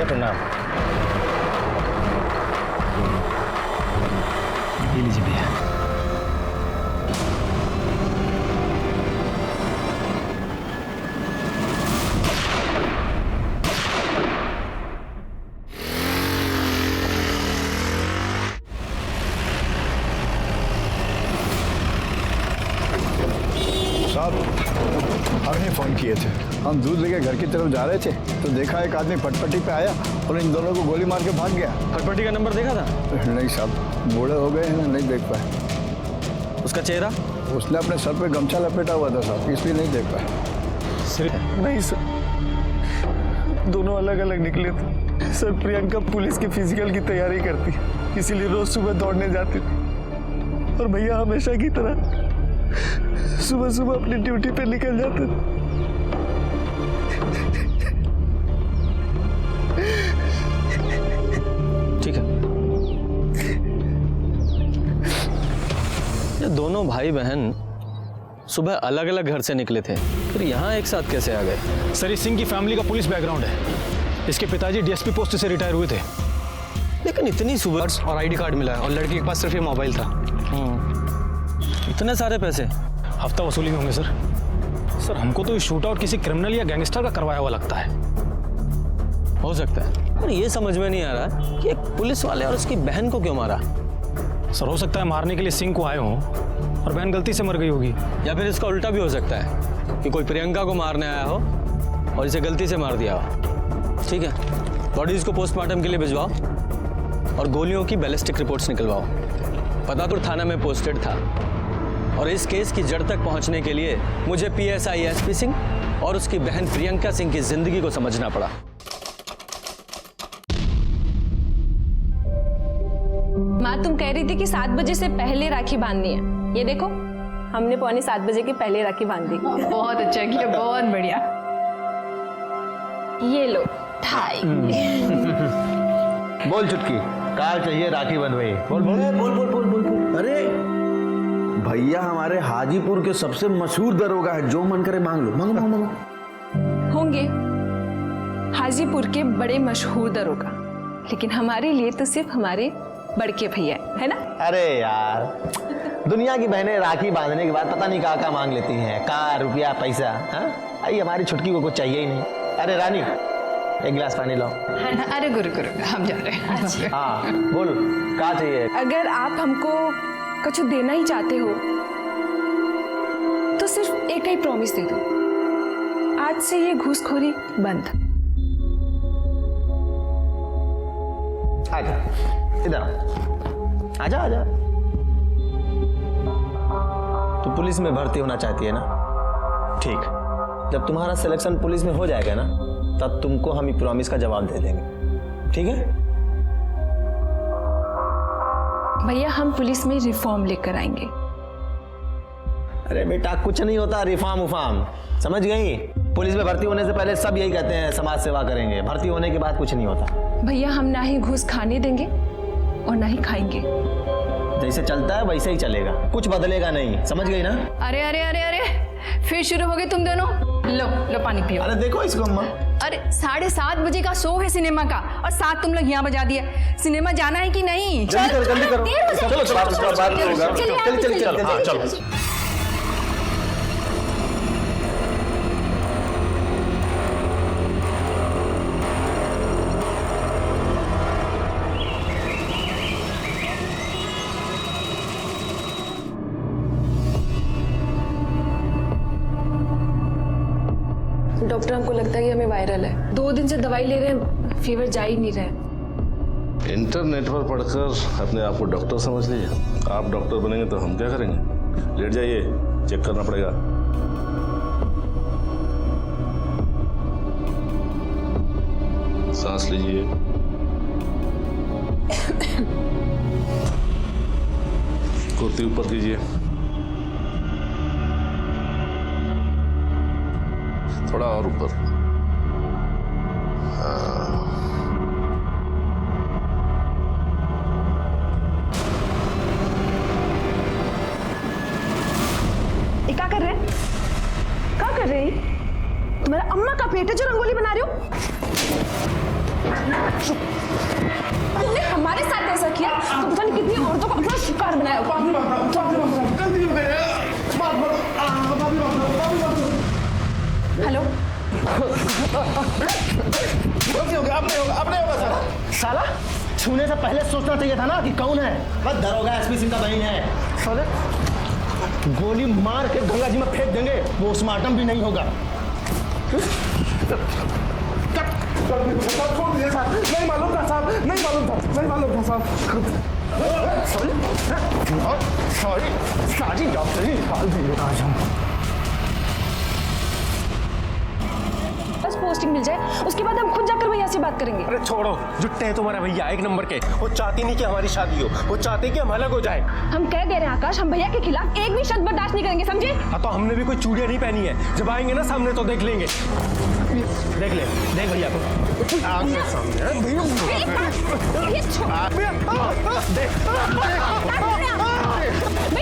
प्रणाम। ये लीजिए भैया। हमने फोन किए थे, हम दूध लेके घर की तरफ जा रहे थे तो देखा एक आदमी फटपटी पे आया और इन दोनों को गोली मार के भाग गया। फटपटी का नंबर देखा था? नहीं साहब, बूढ़े हो गए हैं, नहीं देख पाए। उसका चेहरा? उसने अपने सर पे गमछा लपेटा हुआ था साहब, इसलिए नहीं देख पाए। नहीं सर, दोनों अलग अलग निकले थे। सर प्रियंका पुलिस की फिजिकल की तैयारी करती है, इसीलिए रोज सुबह दौड़ने जाती थी और भैया हमेशा की तरह सुबह सुबह अपनी ड्यूटी पे निकल जाते थे। ठीक है, ये दोनों भाई बहन सुबह अलग अलग घर से निकले थे, फिर यहाँ एक साथ कैसे आ गए? सर, इस सिंह की फैमिली का पुलिस बैकग्राउंड है। इसके पिताजी डीएसपी पोस्ट से रिटायर हुए थे। लेकिन इतनी सुबह और आईडी कार्ड मिला है और लड़की के पास सिर्फ ये मोबाइल था। इतने सारे पैसे? हफ्ता वसूली में होंगे सर। सर, हमको तो ये शूट आउट किसी क्रिमिनल या गैंगस्टर का करवाया हुआ लगता है। हो सकता है, पर ये समझ में नहीं आ रहा कि एक पुलिस वाले और उसकी बहन को क्यों मारा। सर, हो सकता है मारने के लिए सिंह को आए हों और बहन गलती से मर गई होगी। या फिर इसका उल्टा भी हो सकता है कि कोई प्रियंका को मारने आया हो और इसे गलती से मार दिया हो। ठीक है, बॉडीज को पोस्टमार्टम के लिए भिजवाओ और गोलियों की बैलिस्टिक रिपोर्ट्स निकलवाओ। पतापुर थाना में पोस्टेड था और इस केस की जड़ तक पहुंचने के लिए मुझे पीएसआई एसपी सिंह और उसकी बहन प्रियंका सिंह की जिंदगी को समझना पड़ा। माँ तुम कह रही थी कि 7 बजे से पहले राखी बांधनी है। ये देखो, हमने 6:45 बजे की पहले राखी बांध दी। बहुत अच्छा किया, बहुत बढ़िया। ये लो ढाई। बोल चुटकी, कार चाहिए राखी बनवाई। बोल बोल बोल बोल बोल बोल बोल। अरे भैया हमारे हाजीपुर के सबसे मशहूर दरोगा है, जो मन करे मांग लो। मांगो मांगो मांगो। होंगे हाजीपुर के बड़े मशहूर दरोगा, लेकिन हमारे लिए तो सिर्फ हमारे बड़के भैया है ना। अरे यार, दुनिया की बहनें राखी बांधने के बाद पता नहीं कहाँ मांग लेती हैं, कार, रुपया, पैसा। हाँ, आई हमारी छुटकी को कुछ चाहिए ही नहीं। अरे रानी, एक गिलास पानी लाओ। अरे गुरु गुरु, हम जा रहे हैं। हाँ बोल, क्या चाहिए? अगर आप हमको कुछ देना ही चाहते हो तो सिर्फ एक ही प्रॉमिस दे दो, आज से ये घूसखोरी बंद। आजा इधर, आजा आजा। तू पुलिस में भर्ती होना चाहती है ना? ठीक, जब तुम्हारा सिलेक्शन पुलिस में हो जाएगा ना, तब तुमको हम ये प्रॉमिस का जवाब दे देंगे। ठीक है? भैया हम पुलिस में रिफॉर्म लेकर आएंगे। अरे बेटा, कुछ नहीं होता रिफॉर्म उफार्म, समझ गई? पुलिस में भर्ती होने से पहले सब यही कहते हैं समाज सेवा करेंगे, भर्ती होने के बाद कुछ नहीं होता। भैया हम ना ही घूस खाने देंगे और ना ही खाएंगे। जैसे चलता है वैसे ही चलेगा, कुछ बदलेगा नहीं, समझ गई ना? अरे अरे अरे अरे, फिर शुरू हो गए तुम दोनों। लो लो पानी पियो। अरे देखो इसको अम्मा। अरे 7:30 बजे का शो है सिनेमा का और 7 तुम लोग यहाँ बजा दिया। सिनेमा जाना है कि नहीं? जल्दी करो जल्दी करो। चलो चलो चलो चलो। डॉक्टर हमको लगता है कि हमें वायरल है। 2 दिन से दवाई ले रहे हैं, फीवर जा ही नहीं रहे। इंटरनेट पर पढ़कर अपने आप को डॉक्टर समझ लीजिए। आप डॉक्टर बनेंगे तो हम क्या करेंगे? लेट जाइए, चेक करना पड़ेगा। सांस लीजिए। कुर्ती ऊपर कीजिए, थोड़ा और ऊपर। क्या कर रहे हैं? क्या कर रहे हैं? मेरा अम्मा का पेट है जो रंगोली बना रहे हो? तुमने हमारे साथ ऐसा किया तो पता नहीं कितनी औरतों को अपना शिकार बनाया होगा। हेलो, साला छूने से पहले सोचना चाहिए था ना कि कौन है। बस दरोगा एसपी सिंह का बहन है। साले गोली मार के गंगा जी में फेंक देंगे, पोस्टमार्टम भी नहीं होगा। नहीं मालूम था साहब, नहीं मालूम था, नहीं मालूम था साहब। सॉरी, सारी डॉक्टर ही निकाल दी आज हम। बस पोस्टिंग मिल जाए, उसके बाद हम खुद जाकर भैया से बात करेंगे। अरे छोड़ो, जुट्टे हैं तुम्हारे भैया एक नंबर के। वो चाहती नहीं कि हमारी शादी हो, वो चाहते कि हम अलग हो जाए। हम कह दे रहे हैं आकाश, हम भैया के खिलाफ एक भी शब्द बर्दाश्त नहीं करेंगे, समझे? हाँ तो हमने भी कोई चूड़ियां नहीं पहनी है, जब आएंगे ना सामने तो देख लेंगे। देख ले, देख भैया को आगे सामने। भैया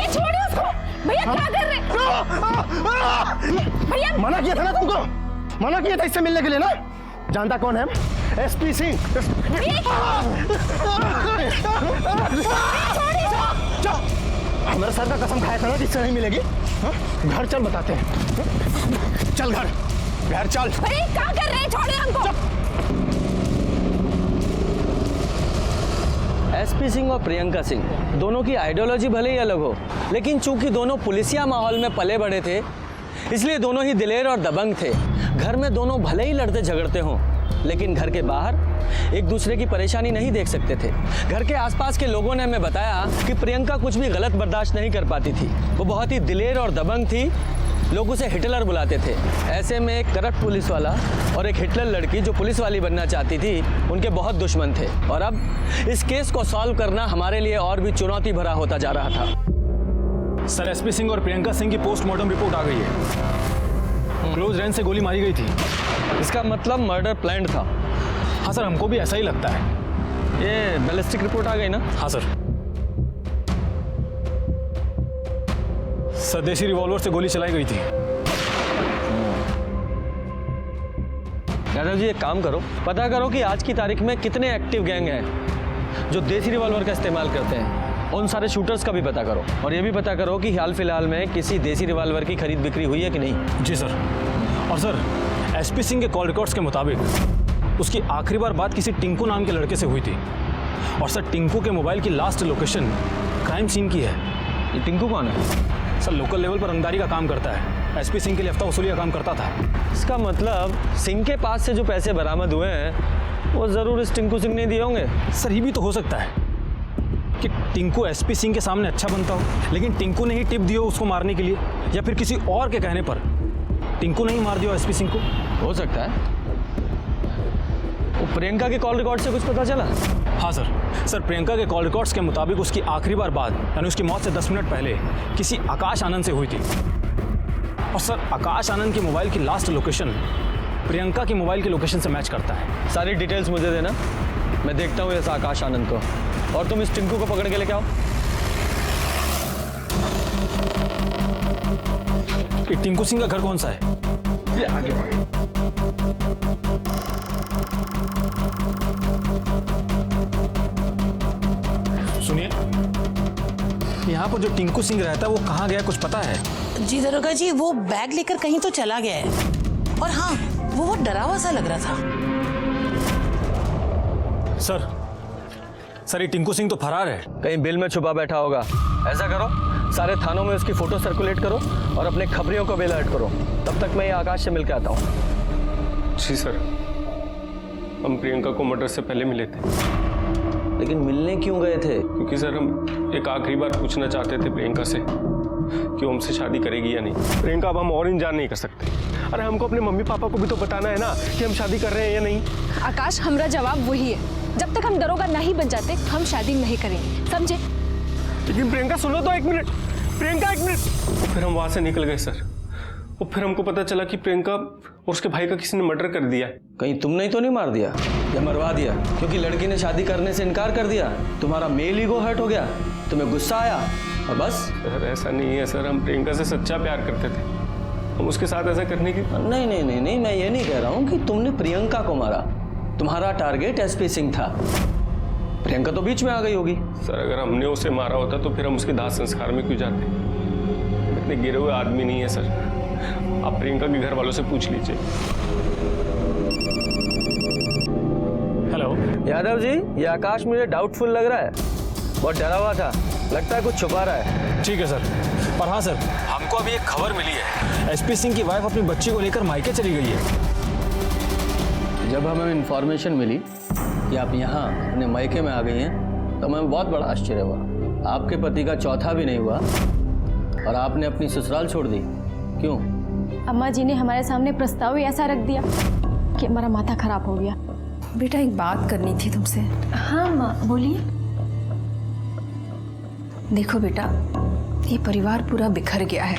छोड़िए उसको। भैया क्या कर रहे हैं? भैया मना किया था ना तुमको, मना किया था इससे मिलने के लिए ना। जानता कौन है? एसपी सिंह। हमारे सर का कसम खाया था ना कि इससे नहीं मिलेगी। घर चल बताते हैं। चल घर, घर चल। भैया क्या कर रहे हैं? छोड़िए हमको। एसपी सिंह और प्रियंका सिंह दोनों की आइडियोलॉजी भले ही अलग हो, लेकिन चूंकि दोनों पुलिसिया माहौल में पले बड़े थे, इसलिए दोनों ही दिलेर और दबंग थे। घर में दोनों भले ही लड़ते झगड़ते हों, लेकिन घर के बाहर एक दूसरे की परेशानी नहीं देख सकते थे। घर के आसपास के लोगों ने हमें बताया कि प्रियंका कुछ भी गलत बर्दाश्त नहीं कर पाती थी। वो बहुत ही दिलेर और दबंग थी, लोग उसे हिटलर बुलाते थे। ऐसे में एक करप्ट पुलिस वाला और एक हिटलर लड़की जो पुलिस वाली बनना चाहती थी, उनके बहुत दुश्मन थे। और अब इस केस को सॉल्व करना हमारे लिए और भी चुनौती भरा होता जा रहा था। सर, एसपी सिंह और प्रियंका सिंह की पोस्टमार्टम रिपोर्ट आ गई है। क्लोज रेंज से गोली मारी गई थी। इसका मतलब मर्डर प्लान्ड था। हाँ सर, हमको भी ऐसा ही लगता है। ये बैलिस्टिक रिपोर्ट आ गई ना? हाँ सर। स्वदेशी रिवॉल्वर से गोली चलाई गई थी। यादव जी, एक काम करो, पता करो कि आज की तारीख में कितने एक्टिव गैंग हैं जो देसी रिवॉल्वर का इस्तेमाल करते हैं। उन सारे शूटर्स का भी पता करो, और ये भी पता करो कि हाल फिलहाल में किसी देसी रिवॉल्वर की खरीद बिक्री हुई है कि नहीं। जी सर। और सर, एसपी सिंह के कॉल रिकॉर्ड्स के मुताबिक उसकी आखिरी बार बात किसी टिंकू नाम के लड़के से हुई थी। और सर, टिंकू के मोबाइल की लास्ट लोकेशन क्राइम सीन की है। ये टिंकू कौन है? सर, लोकल लेवल पर रंगदारी का काम करता है। एसपी सिंह के लिए हफ्ता वसूली का काम करता था। इसका मतलब सिंह के पास से जो पैसे बरामद हुए हैं वो जरूर इस टिंकू सिंह ने दिए होंगे। सर, ये भी तो हो सकता है कि टिंकू एसपी सिंह के सामने अच्छा बनता हो, लेकिन टिंकू ने ही टिप दी हो उसको मारने के लिए, या फिर किसी और के कहने पर टिंकू ने ही मार दिया एसपी सिंह को। हो सकता है। वो प्रियंका के कॉल रिकॉर्ड से कुछ पता चला? हाँ सर। सर, प्रियंका के कॉल रिकॉर्ड्स के मुताबिक उसकी आखिरी बार बात, यानी उसकी मौत से 10 मिनट पहले, किसी आकाश आनंद से हुई थी। और सर, आकाश आनंद की मोबाइल की लास्ट लोकेशन प्रियंका की मोबाइल की लोकेशन से मैच करता है। सारी डिटेल्स मुझे देना, मैं देखता हूँ ऐसा आकाश आनंद को, और तुम इस टिंकू को पकड़ के लेके आओ। कि टिंकू सिंह का घर कौन सा है? ये आगे बढ़ो। सुनिए, यहाँ पर जो टिंकू सिंह रहता है वो कहाँ गया, कुछ पता है? जी दरोगा जी, वो बैग लेकर कहीं तो चला गया है। और हाँ, वो बहुत डरा हुआ सा लग रहा था। सर, ये टिंकू सिंह तो फरार है। कहीं बिल में छुपा बैठा होगा। ऐसा करो, सारे थानों में उसकी फोटो सर्कुलेट करो और अपने खबरियों को भी अलर्ट करो। तब तक मैं ये आकाश से मिलकर आता हूँ। जी सर, हम प्रियंका को मर्डर से पहले मिले थे। लेकिन मिलने क्यों गए थे? क्योंकि सर हम एक आखिरी बार पूछना चाहते थे प्रियंका से कि वो हमसे शादी करेगी या नहीं। प्रियंका, अब हम और इंतजार नहीं कर सकते। अरे हमको अपने मम्मी पापा को भी तो बताना है ना कि हम शादी कर रहे हैं या नहीं। आकाश, हमारा जवाब वही है, जब तक हम दरोगा नहीं बन जाते हम शादी नहीं करेंगे, समझे? लेकिन प्रियंका, सुनो तो, एक मिनट। प्रियंका, एक मिनट। फिर हम वहां से निकल गए सर, और फिर हमको पता चला कि प्रियंका और उसके भाई का किसी ने मर्डर कर दिया। कहीं तुमने तो नहीं मार दिया या मरवा दिया? क्योंकि लड़की ने शादी करने से इनकार कर दिया, तुम्हारा मेल ईगो हर्ट हो गया, तुम्हें गुस्सा आया और बस? सर, ऐसा नहीं है सर, हम प्रियंका से सच्चा प्यार करते थे। हम उसके साथ ऐसा करने की नहीं, मैं ये नहीं कह रहा हूँ कि तुमने प्रियंका को मारा। तुम्हारा टारगेट एसपी सिंह था। प्रियंका तो बीच में आ गई होगी। सर अगर हमने उसे मारा होता तो फिर हम उसके दाह संस्कार में क्यों जाते? इतने गिरे हुए आदमी नहीं है सर। आप प्रियंका के घर वालों से पूछ लीजिए। हेलो। यादव जी, ये आकाश मुझे डाउटफुल लग रहा है, बहुत डरा हुआ था, लगता है कुछ छुपा रहा है। ठीक है सर। पर हाँ सर, हमको अभी एक खबर मिली है, एसपी सिंह की वाइफ अपनी बच्ची को लेकर मायके चली गई है। जब हमें इन्फॉर्मेशन मिली कि आप यहाँ अपने मायके में आ गई हैं तो हमें बहुत बड़ा आश्चर्य हुआ। आपके पति का चौथा भी नहीं हुआ और आपने अपनी ससुराल छोड़ दी, क्यों? अम्मा जी ने हमारे सामने प्रस्ताव ही ऐसा रख दिया कि हमारा माथा खराब हो गया। बेटा एक बात करनी थी तुमसे। हाँ माँ बोलिए। देखो बेटा, ये परिवार पूरा बिखर गया है,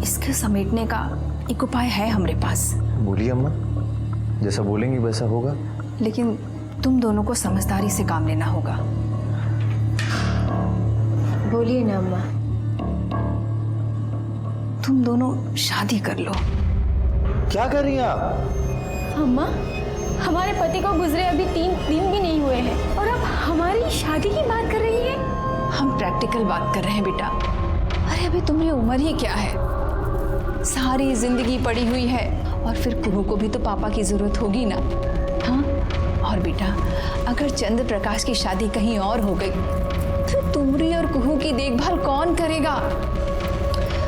इसके समेटने का एक उपाय है हमारे पास। बोलिए अम्मा, जैसा बोलेंगी वैसा होगा। लेकिन तुम दोनों को समझदारी से काम लेना होगा। बोलिए ना अम्मा। तुम दोनों शादी कर लो। क्या कर रही हैं आप? अम्मा, हमारे पति को गुजरे अभी 3 दिन भी नहीं हुए हैं और अब हमारी शादी की बात कर रही है। हम प्रैक्टिकल बात कर रहे हैं बेटा। अरे अभी तुम्हारी उम्र ही क्या है, सारी जिंदगी पड़ी हुई है और फिर कुहू को भी तो पापा की जरूरत होगी ना। हाँ, और बेटा अगर चंद्र प्रकाश की शादी कहीं और हो गई तो तुमरी और कुहू की देखभाल कौन करेगा?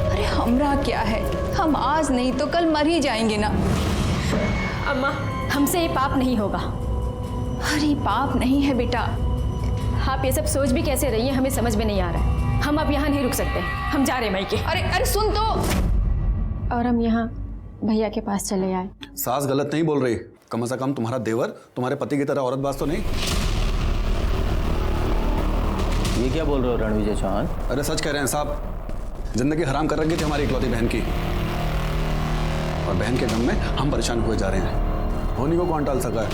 अरे हमरा क्या है, हम आज नहीं तो कल मर ही जाएंगे ना। अम्मा, हमसे ये पाप नहीं होगा। अरे पाप नहीं है बेटा। आप ये सब सोच भी कैसे रही हैं, हमें समझ में नहीं आ रहा है। हम अब यहाँ नहीं रुक सकते, हम जा रहे हैं मायके। अरे अरे सुन तो। और हम यहाँ भैया के पास चले आए। सास गलत नहीं बोल रही, कम से कम तुम्हारा देवर तुम्हारे पति की तरह औरतबाज तो नहीं। ये क्या बोल रहे हो रणविजय चौहान? अरे सच कह रहे हैं साहब, जिंदगी हराम कर रखी थी हमारी इकलौती बहन की, और बहन के गम में हम परेशान हुए जा रहे हैं। होनी को कौन टाल सका है?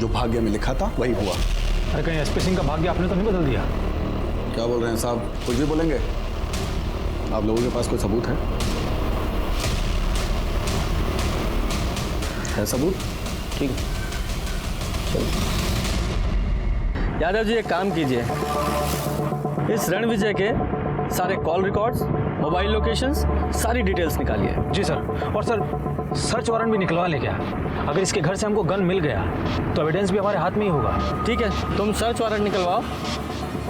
जो भाग्य में लिखा था वही हुआ। अरे कहीं एसपी सिंह का भाग्य आपने तो नहीं बदल दिया? क्या बोल रहे हैं साहब, कुछ भी बोलेंगे? आप लोगों के पास कोई सबूत है सबूत? ठीक है, चलो। यादव जी एक काम कीजिए, इस रणविजय के सारे कॉल रिकॉर्ड्स, मोबाइल लोकेशंस, सारी डिटेल्स निकालिए। जी सर। और सर सर्च वारंट भी निकलवा लें क्या? अगर इसके घर से हमको गन मिल गया तो एविडेंस भी हमारे हाथ में ही होगा। ठीक है, तुम सर्च वारंट निकलवाओ,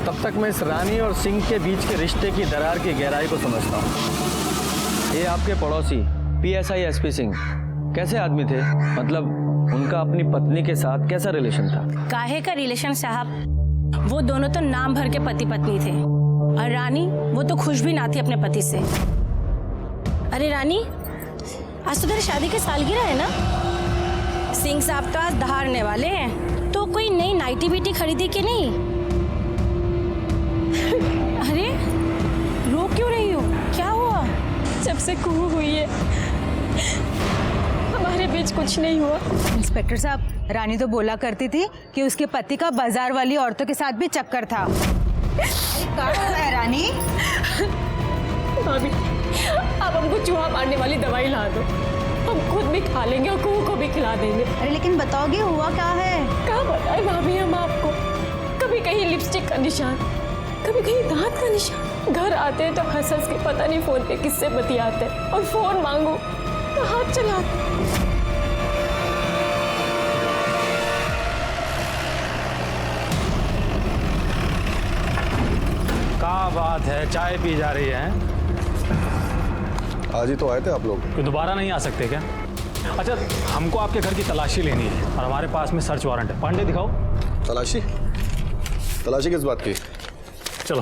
तब तक मैं इस रानी और सिंह के बीच के रिश्ते की दरार की गहराई को समझता हूँ। ये आपके पड़ोसी PSI एसपी सिंह कैसे आदमी थे? मतलब उनका अपनी पत्नी के साथ कैसा रिलेशन था? काहे का रिलेशन साहब, वो दोनों तो नाम भर के पति पत्नी थे। और रानी, वो तो खुश भी ना थी अपने पति से। अरे रानी, आज तो तेरी शादी की सालगिरह है ना? सिंह साहब तो आज धारने वाले हैं, तो कोई नई नाइटी बीटी खरीदी कि नहीं? अरे रो क्यों रही हो, क्या हुआ? जब से कुहू हुई है हमारे बीच कुछ नहीं हुआ। इंस्पेक्टर साहब, रानी तो बोला करती थी कि उसके पति का बाजार वाली औरतों के साथ भी चक्कर था। क्या हो रहा है रानी? भाभी, आप हमको चूहा मारने वाली दवाई ला दो, हम खुद भी खा लेंगे और कुहू को भी खिला देंगे। अरे लेकिन बताओगे हुआ क्या है? क्या बताएं भाभी हम आपको? कभी कहीं लिपस्टिक का निशान, कभी कहीं दांत का निशान। घर आते हैं तो हंस हंस के पता नहीं फोन पे किससे बतियाते हैं, और फोन मांगो तो हाथ चलाते। क्या बात है, चाय पी जा रही है? आज ही तो आए थे आप लोग। तो दोबारा नहीं आ सकते क्या? अच्छा, हमको आपके घर की तलाशी लेनी है और हमारे पास में सर्च वारंट है। पांडे दिखाओ। तलाशी? तलाशी किस बात की? चलो।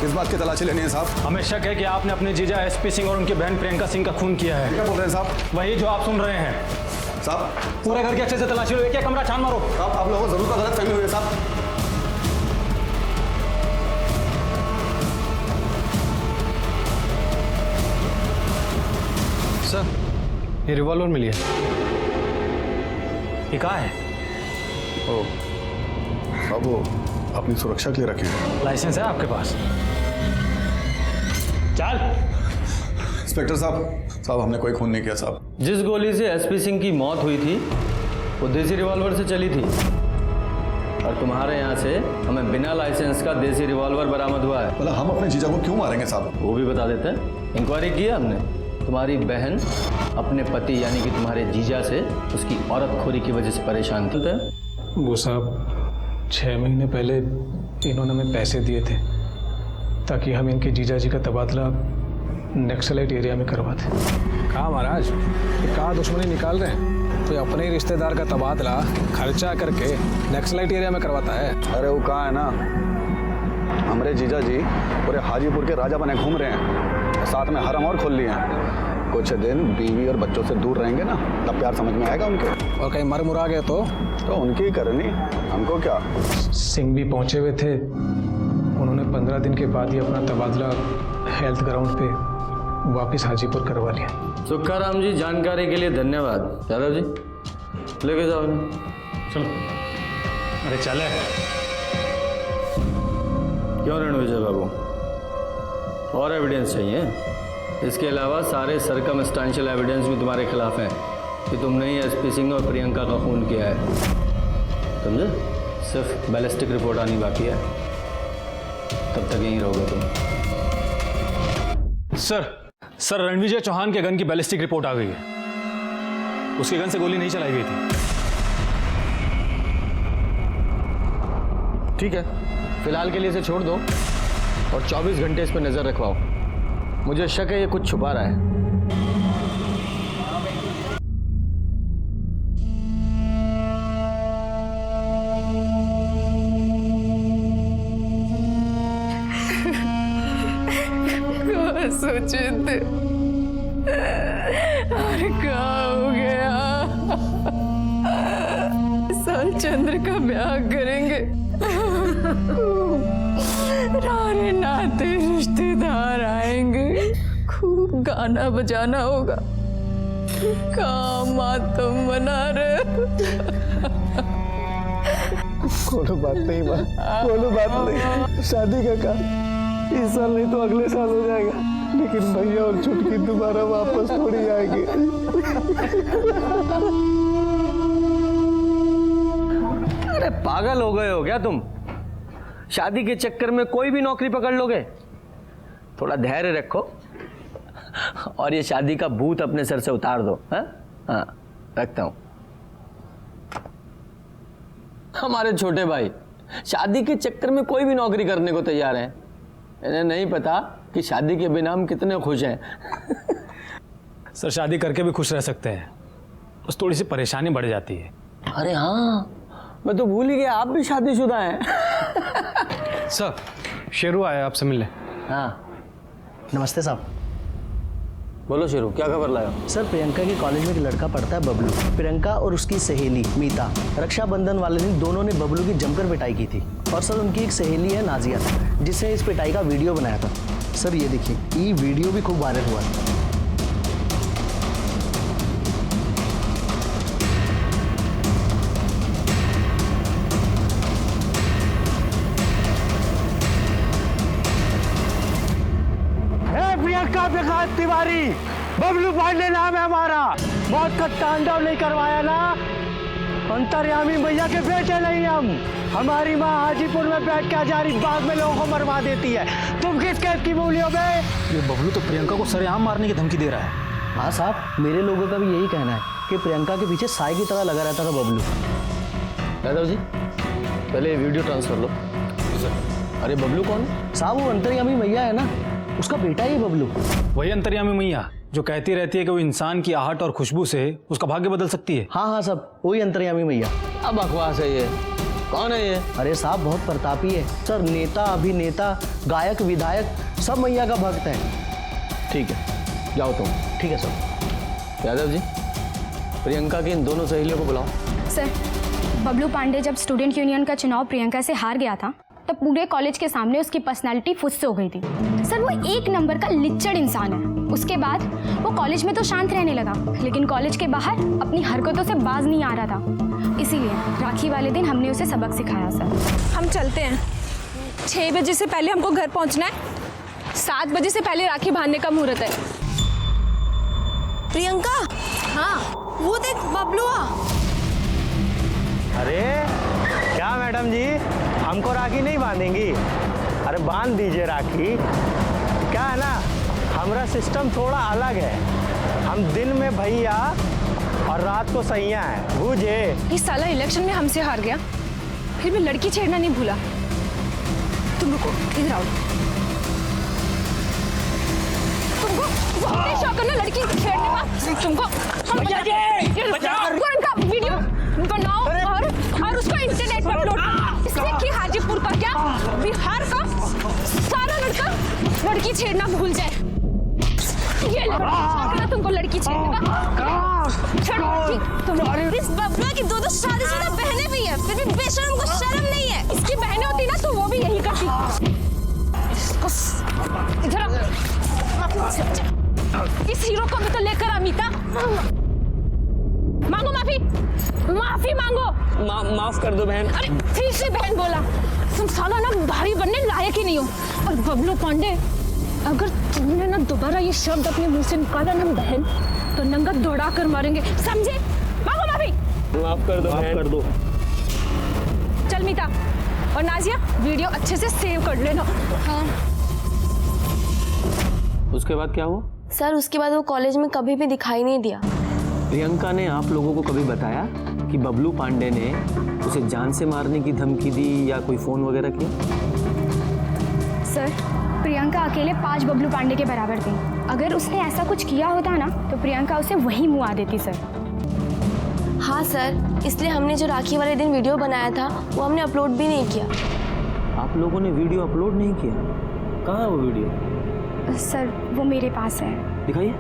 किस बात की तलाशी लेनी है साहब? हमें शक है कि आपने अपने जीजा एसपी सिंह और उनकी बहन प्रियंका सिंह का खून किया है। क्या बोल रहे हैं साहब? वही जो आप सुन रहे हैं साहब। पूरे घर की अच्छे से तलाशी लो, एक कमरा छान मारो। साहब आप लोगों को जरूर गलत फहमी हुई है साहब। सर ये रिवॉल्वर मिली है। ये कहाँ है? ओ साहब, वो अपनी सुरक्षा के लिए रखें। लाइसेंस है आपके पास? चल। इंस्पेक्टर साहब, हमने कोई खून नहीं किया साहब। जिस गोली से एसपी सिंह की मौत हुई थी वो देसी रिवॉल्वर से चली थी और तुम्हारे यहाँ से हमें बिना लाइसेंस का देसी रिवॉल्वर बरामद हुआ है। मतलब हम अपने जीजा को क्यों मारेंगे साहब? वो भी बता देते हैं। इंक्वायरी की है हमने। तुम्हारी बहन अपने पति यानी कि तुम्हारे जीजा से उसकी औरतखोरी की वजह से परेशान थी। वो साहब 6 महीने पहले इन्होंने हमें पैसे दिए थे ताकि हम इनके जीजा जी का तबादला नक्सलाइट एरिया में करवाते। कहा महाराज, ये कहा दुश्मनी निकाल रहे हैं? कोई अपने ही रिश्तेदार का तबादला खर्चा करके नक्सलाइट एरिया में करवाता है? अरे वो कहा है ना, हमारे जीजा जी पूरे हाजीपुर के राजा बने घूम रहे हैं, साथ में हरम और खोल लिए हैं। कुछ दिन बीवी और बच्चों से दूर रहेंगे ना, तब प्यार समझ में आएगा उनके। और कहीं मर मुरा गए तो उनकी ही करनी, हमको क्या। सिंह भी पहुंचे हुए थे, उन्होंने 15 दिन के बाद ही अपना तबादला हेल्थ ग्राउंड पे वापस हाजीपुर करवा लिया। सुखाराम जी, जानकारी के लिए धन्यवाद। यादव जी लेके जाओ इन्हें। चलो। अरे चले। क्यों रणविजय बाबू, और एविडेंस चाहिए? इसके अलावा सारे सर्कमस्टेंशियल एविडेंस भी तुम्हारे खिलाफ हैं कि तुमने ही एसपी सिंह और प्रियंका का खून किया है। समझे? सिर्फ बैलिस्टिक रिपोर्ट आनी बाकी है, तब तक यहीं रहोगे तुम। सर रणविजय चौहान के गन की बैलिस्टिक रिपोर्ट आ गई है। उसके गन से गोली नहीं चलाई गई थी। ठीक है, फिलहाल के लिए इसे छोड़ दो और 24 घंटे इस पर नजर रखवाओ। मुझे शक है ये कुछ छुपा रहा है। सुचित, अरे क्या हो गया? साल चंद्र का ब्याह करेंगे, रानी नाते रिश्तेदार आएंगे, खूब गाना बजाना होगा, काम मातम मना रहे। कोनो बात नहीं माँ, कोनो बात नहीं। शादी का काम इस साल नहीं तो अगले साल हो जाएगा, लेकिन भैया और छुटकी दोबारा वापस थोड़ी आएंगे। अरे पागल हो गए हो क्या तुम? शादी के चक्कर में कोई भी नौकरी पकड़ लोगे? थोड़ा धैर्य रखो और ये शादी का भूत अपने सर से उतार दो। हाँ, रखता हूं। हमारे छोटे भाई शादी के चक्कर में कोई भी नौकरी करने को तैयार हैं। इन्हें नहीं पता कि शादी के बिना हम कितने खुश हैं। सर शादी करके भी खुश रह सकते हैं, बस थोड़ी सी परेशानी बढ़ जाती है। अरे हाँ, मैं तो भूल ही गया, आप भी शादीशुदा हैं। सर शेरू आया आपसे मिलने। हाँ नमस्ते साहब। बोलो शेरू, क्या खबर लाया? सर प्रियंका के कॉलेज में एक लड़का पढ़ता है बबलू। प्रियंका और उसकी सहेली मीता रक्षाबंधन वाले दिन दोनों ने बबलू की जमकर पिटाई की थी। और सर उनकी एक सहेली है नाजिया, जिसने इस पिटाई का वीडियो बनाया था। सर ये देखिए, ये वीडियो भी खूब वायरल हुआ था। प्रियंका प्रकाश तिवारी, बबलू पांडे नाम है हमारा। मौत का तांडव नहीं करवाया ना, अंतर्यामी मैया के बेटे नहीं हम। हमारी माँ हाजीपुर में बैठ के हजारी बाग में लोगों को मरवा देती है। तुम किस केस की मूलियों में? ये बबलू तो प्रियंका को सरेआम मारने की धमकी दे रहा है। हाँ साहब, मेरे लोगों का भी यही कहना है कि प्रियंका के पीछे साई की तरह लगा रहता था बबलू। यादव जी पहले ये वीडियो ट्रांसफर लो। अरे बबलू कौन है? साहब वो अंतर्यामी मैया है ना, उसका बेटा ही बबलू। वही अंतर्यामी मैया जो कहती रहती है कि वो इंसान की आहट और खुशबू से उसका भाग्य बदल सकती है। हाँ हाँ साहब, वही अंतर्यामी मैया। अब बकवास है ये। कौन है ये? अरे साहब बहुत प्रतापी है सर, नेता अभिनेता गायक विधायक सब मैया का भक्त है। ठीक है, जाओ तुम। ठीक है सर। यादव जी प्रियंका की इन दोनों सहेलियों को बुलाओ। सर बबलू पांडे जब स्टूडेंट यूनियन का चुनाव प्रियंका से हार गया था, तब पूरे कॉलेज के सामने उसकी पर्सनालिटी फुस हो गई थी। सर वो एक नंबर का लिच्चड़ इंसान है। उसके बाद वो कॉलेज में तो शांत रहने लगा, लेकिन कॉलेज के बाहर अपनी हरकतों से बाज नहीं आ रहा था। इसीलिए राखी वाले दिन हमने उसे सबक सिखाया। सर हम चलते हैं। 6 बजे से पहले हमको घर पहुंचना है। 7 बजे से पहले राखी बांधने का मुहूर्त है। प्रियंका, हाँ वो देख बबलुआ। अरे क्या मैडम जी, हमको राखी नहीं बांधेंगी? अरे बांध दीजिए राखी। क्या है ना, हमारा सिस्टम थोड़ा अलग है। हम दिन में भैया और रात को सैया है, बूझे? ये साला इलेक्शन में हमसे हार गया, फिर भी लड़की छेड़ना नहीं भूला। तुम रुको, इधर आओ। तुमको बहुत शौक है ना लड़की छेड़ने का? तुमको का वीडियो बनाओ और उसको इंटरनेट पर अपलोड, इसलिए कि हाजीपुर का क्या बिहार का सारा लड़का लड़की छेड़ना भूल जाए। ये शौक है ना तुमको लड़की छेड़ने का? तुम इस बबलुआ की दो शादीशुदा बहनें भी है, फिर भी बेशर्म को शर्म नहीं है। इसकी बहनें होती ना तो वो भी यही करती। इधर इस हीरो को भी तो लेकर अमिता मांगो माफी, माफी मांगो। माफ कर दो बहन। अरे फिर से बहन बोला, तुम साला ना भारी बनने लायक ही नहीं हो। और बबलू पांडे, अगर तुमने ना दोबारा ये शब्द अपने मुंह से निकाला ना बहन, तो नंगा दौड़ा कर मारेंगे, समझे? मांगो माफी। माफ कर दो, माफ कर दो। चल मीता और नाजिया, वीडियो अच्छे से सेव कर लेना। हाँ। उसके बाद क्या हुआ? सर उसके बाद वो कॉलेज में कभी भी दिखाई नहीं दिया। प्रियंका ने आप लोगों को कभी बताया कि बबलू पांडे ने उसे जान से मारने की धमकी दी या कोई फोन वगैरह किया? सर प्रियंका अकेले 5 बबलू पांडे के बराबर थी। अगर उसने ऐसा कुछ किया होता ना तो प्रियंका उसे वहीं मुआ देती सर। हाँ सर, इसलिए हमने जो राखी वाले दिन वीडियो बनाया था वो हमने अपलोड भी नहीं किया। आप लोगों ने वीडियो अपलोड नहीं किया? कहाँ है वो वीडियो? सर वो मेरे पास है। दिखाइए।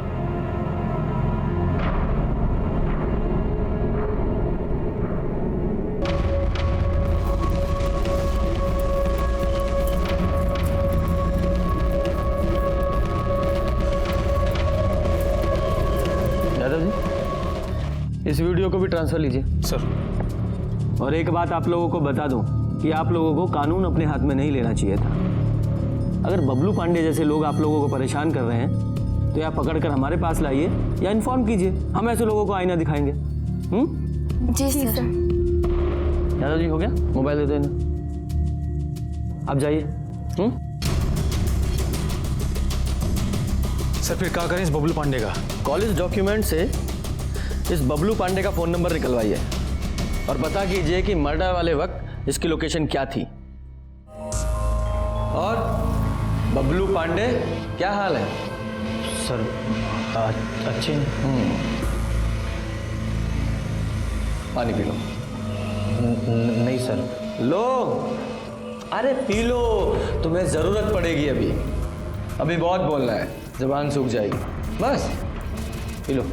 यादव जी, इस वीडियो को भी ट्रांसफर लीजिए। सर। और एक बात आप लोगों को बता दूं कि आप लोगों को कानून अपने हाथ में नहीं लेना चाहिए था। अगर बबलू पांडे जैसे लोग आप लोगों को परेशान कर रहे हैं तो या पकड़कर हमारे पास लाइए या इन्फॉर्म कीजिए, हम ऐसे लोगों को आईना दिखाएंगे। जी सर। यादव जी, हो गया? मोबाइल दे दो इन्हें, आप जाइए। सर फिर क्या करें इस बबलू पांडे का? कॉलेज डॉक्यूमेंट से इस बबलू पांडे का फोन नंबर निकलवाइए और पता कीजिए कि मर्डर वाले वक्त इसकी लोकेशन क्या थी। और बबलू पांडे, क्या हाल है? सर अच्छे। पानी पी लो। नहीं सर। लो, अरे पी लो, तुम्हें जरूरत पड़ेगी। अभी बहुत बोलना है, जुबान सूख जाएगी। बस पी लो,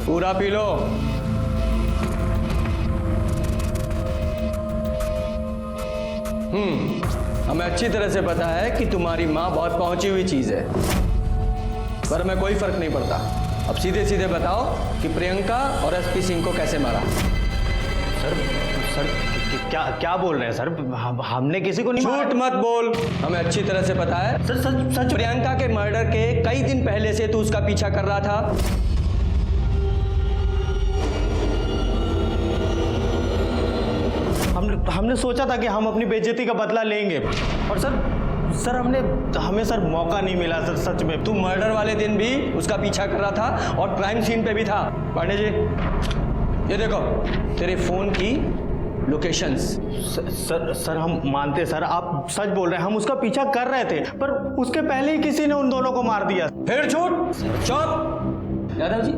पूरा पी लो। हमें अच्छी तरह से पता है कि तुम्हारी माँ बहुत पहुंची हुई चीज है, पर हमें कोई फर्क नहीं पड़ता। अब सीधे सीधे बताओ कि प्रियंका और एसपी सिंह को कैसे मारा? सर क्या बोल रहे हैं सर? हमने किसी को नहीं मारा। झूठ मत बोल, हमें अच्छी तरह से पता है। सच प्रियंका के मर्डर के कई दिन पहले से तू उसका पीछा कर रहा था। हमने सोचा था कि हम अपनी बेइज्जती का बदला लेंगे, और सर हमें सर मौका नहीं मिला सर। सच में तू मर्डर वाले दिन भी उसका पीछा कर रहा था और क्राइम सीन पे भी था। पांडे जी, ये देखो तेरे फोन की लोकेशंस। सर हम मानते सर, आप सच बोल रहे हैं, हम उसका पीछा कर रहे थे, पर उसके पहले ही किसी ने उन दोनों को मार दिया। फिर झूठ। चुप। यादव जी,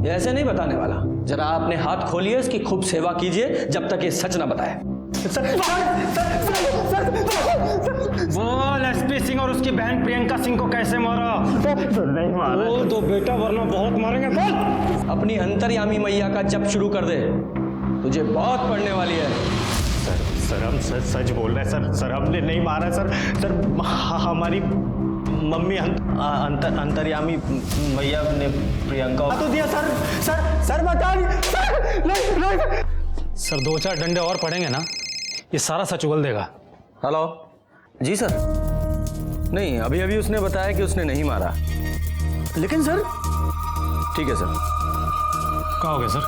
ये ऐसे नहीं बताने वाला। जरा आपने हाथ खोलिए, इसकी खूब सेवा कीजिए जब तक ये सच ना बताए। बोल एसपी सिंह और उसकी बहन प्रियंका सिंह को कैसे मारा? नहीं मारा। वो तो बेटा, वरना बहुत मारेंगे। बोल। अपनी अंतर्यामी मैया का जप शुरू कर दे, तुझे बहुत पड़ने वाली है। सर हम सच बोल रहे हैं सर। हमने नहीं मारा सर। हमारी मम्मी अंतर्यामी मैया ने प्रियंका तो दिया सर बता नहीं। सर 2-4 डंडे और पड़ेंगे ना, ये सारा सच उगल देगा। हेलो जी सर। नहीं, अभी उसने बताया कि उसने नहीं मारा, लेकिन सर ठीक है सर। क्या हो गया सर?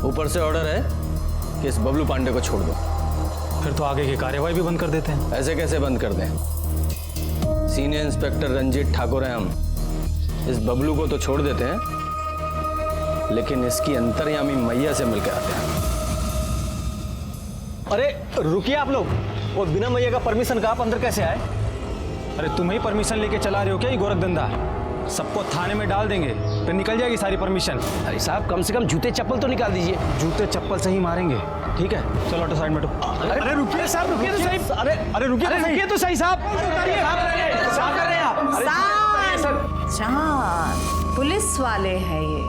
ऊपर से ऑर्डर है कि इस बबलू पांडे को छोड़ दो। फिर तो आगे की कार्यवाही भी बंद कर देते हैं। ऐसे कैसे बंद कर दें? सीनियर इंस्पेक्टर रंजीत ठाकुर हैं हम। इस बबलू को तो छोड़ देते हैं, लेकिन इसकी अंतर्यामी मैया से मिलकर आते हैं। अरे रुकिए आप लोग, वो बिना मैया का परमिशन का आप अंदर कैसे आए? अरे तुम ही परमिशन लेके चला रहे हो क्या ये गोरख धंधा? सबको थाने में डाल देंगे, फिर निकल जाएगी सारी परमिशन। अरे साहब कम से कम जूते चप्पल तो निकाल दीजिए। जूते चप्पल से ही मारेंगे, ठीक है? चलो ऑटो साइड में तो। अरे रुकिए साहब, रुकिए तो सही। अरे रुकिए तो सही साहब। जान, पुलिस वाले हैं ये,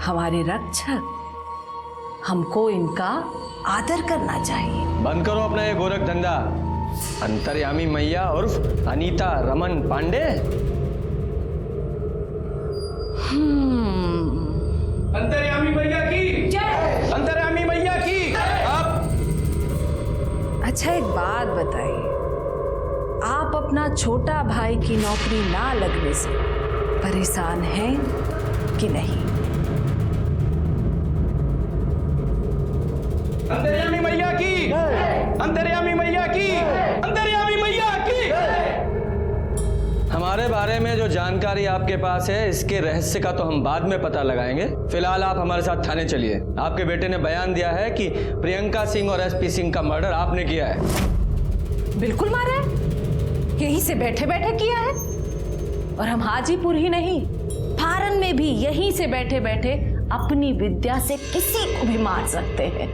हमारे रक्षक। हमको इनका आदर करना चाहिए। बंद करो अपना ये गोरख धंधा। अंतर्यामी मैया उर्फ अनीता रमन पांडे। अंतर्यामी मैया की जय। अंतर्यामी मैया की। अच्छा एक बात बताइए, आप अपना छोटा भाई की नौकरी ना लगने से परेशान हैं कि नहीं? अंतर्यामी मैया की। अंतर्यामी मैया की। अंतर्यामी मैया की। हमारे बारे में जो जानकारी आपके पास है, इसके रहस्य का तो हम बाद में पता लगाएंगे। फिलहाल आप हमारे साथ थाने चलिए। आपके बेटे ने बयान दिया है कि प्रियंका सिंह और एसपी सिंह का मर्डर आपने किया है। बिल्कुल मारा है, यहीं से बैठे बैठे किया है। और हम हाजीपुर ही नहीं, फारन में भी यहीं से बैठे बैठे अपनी विद्या से किसी को भी मार सकते हैं।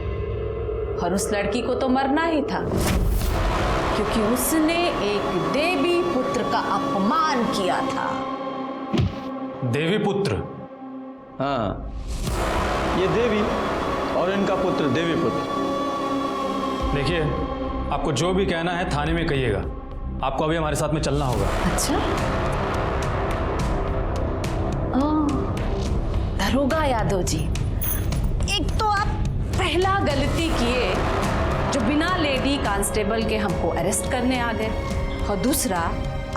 और उस लड़की को तो मरना ही था, क्योंकि उसने एक देवी पुत्र का अपमान किया था। देवी पुत्र? हाँ, ये देवी और इनका पुत्र देवी पुत्र। देखिए, आपको जो भी कहना है थाने में कहिएगा। आपको अभी हमारे साथ में चलना होगा। अच्छा, दरोगा यादव जी, एक तो आप पहला गलती किए जो बिना लेडी कांस्टेबल के हमको अरेस्ट करने आ गए, और दूसरा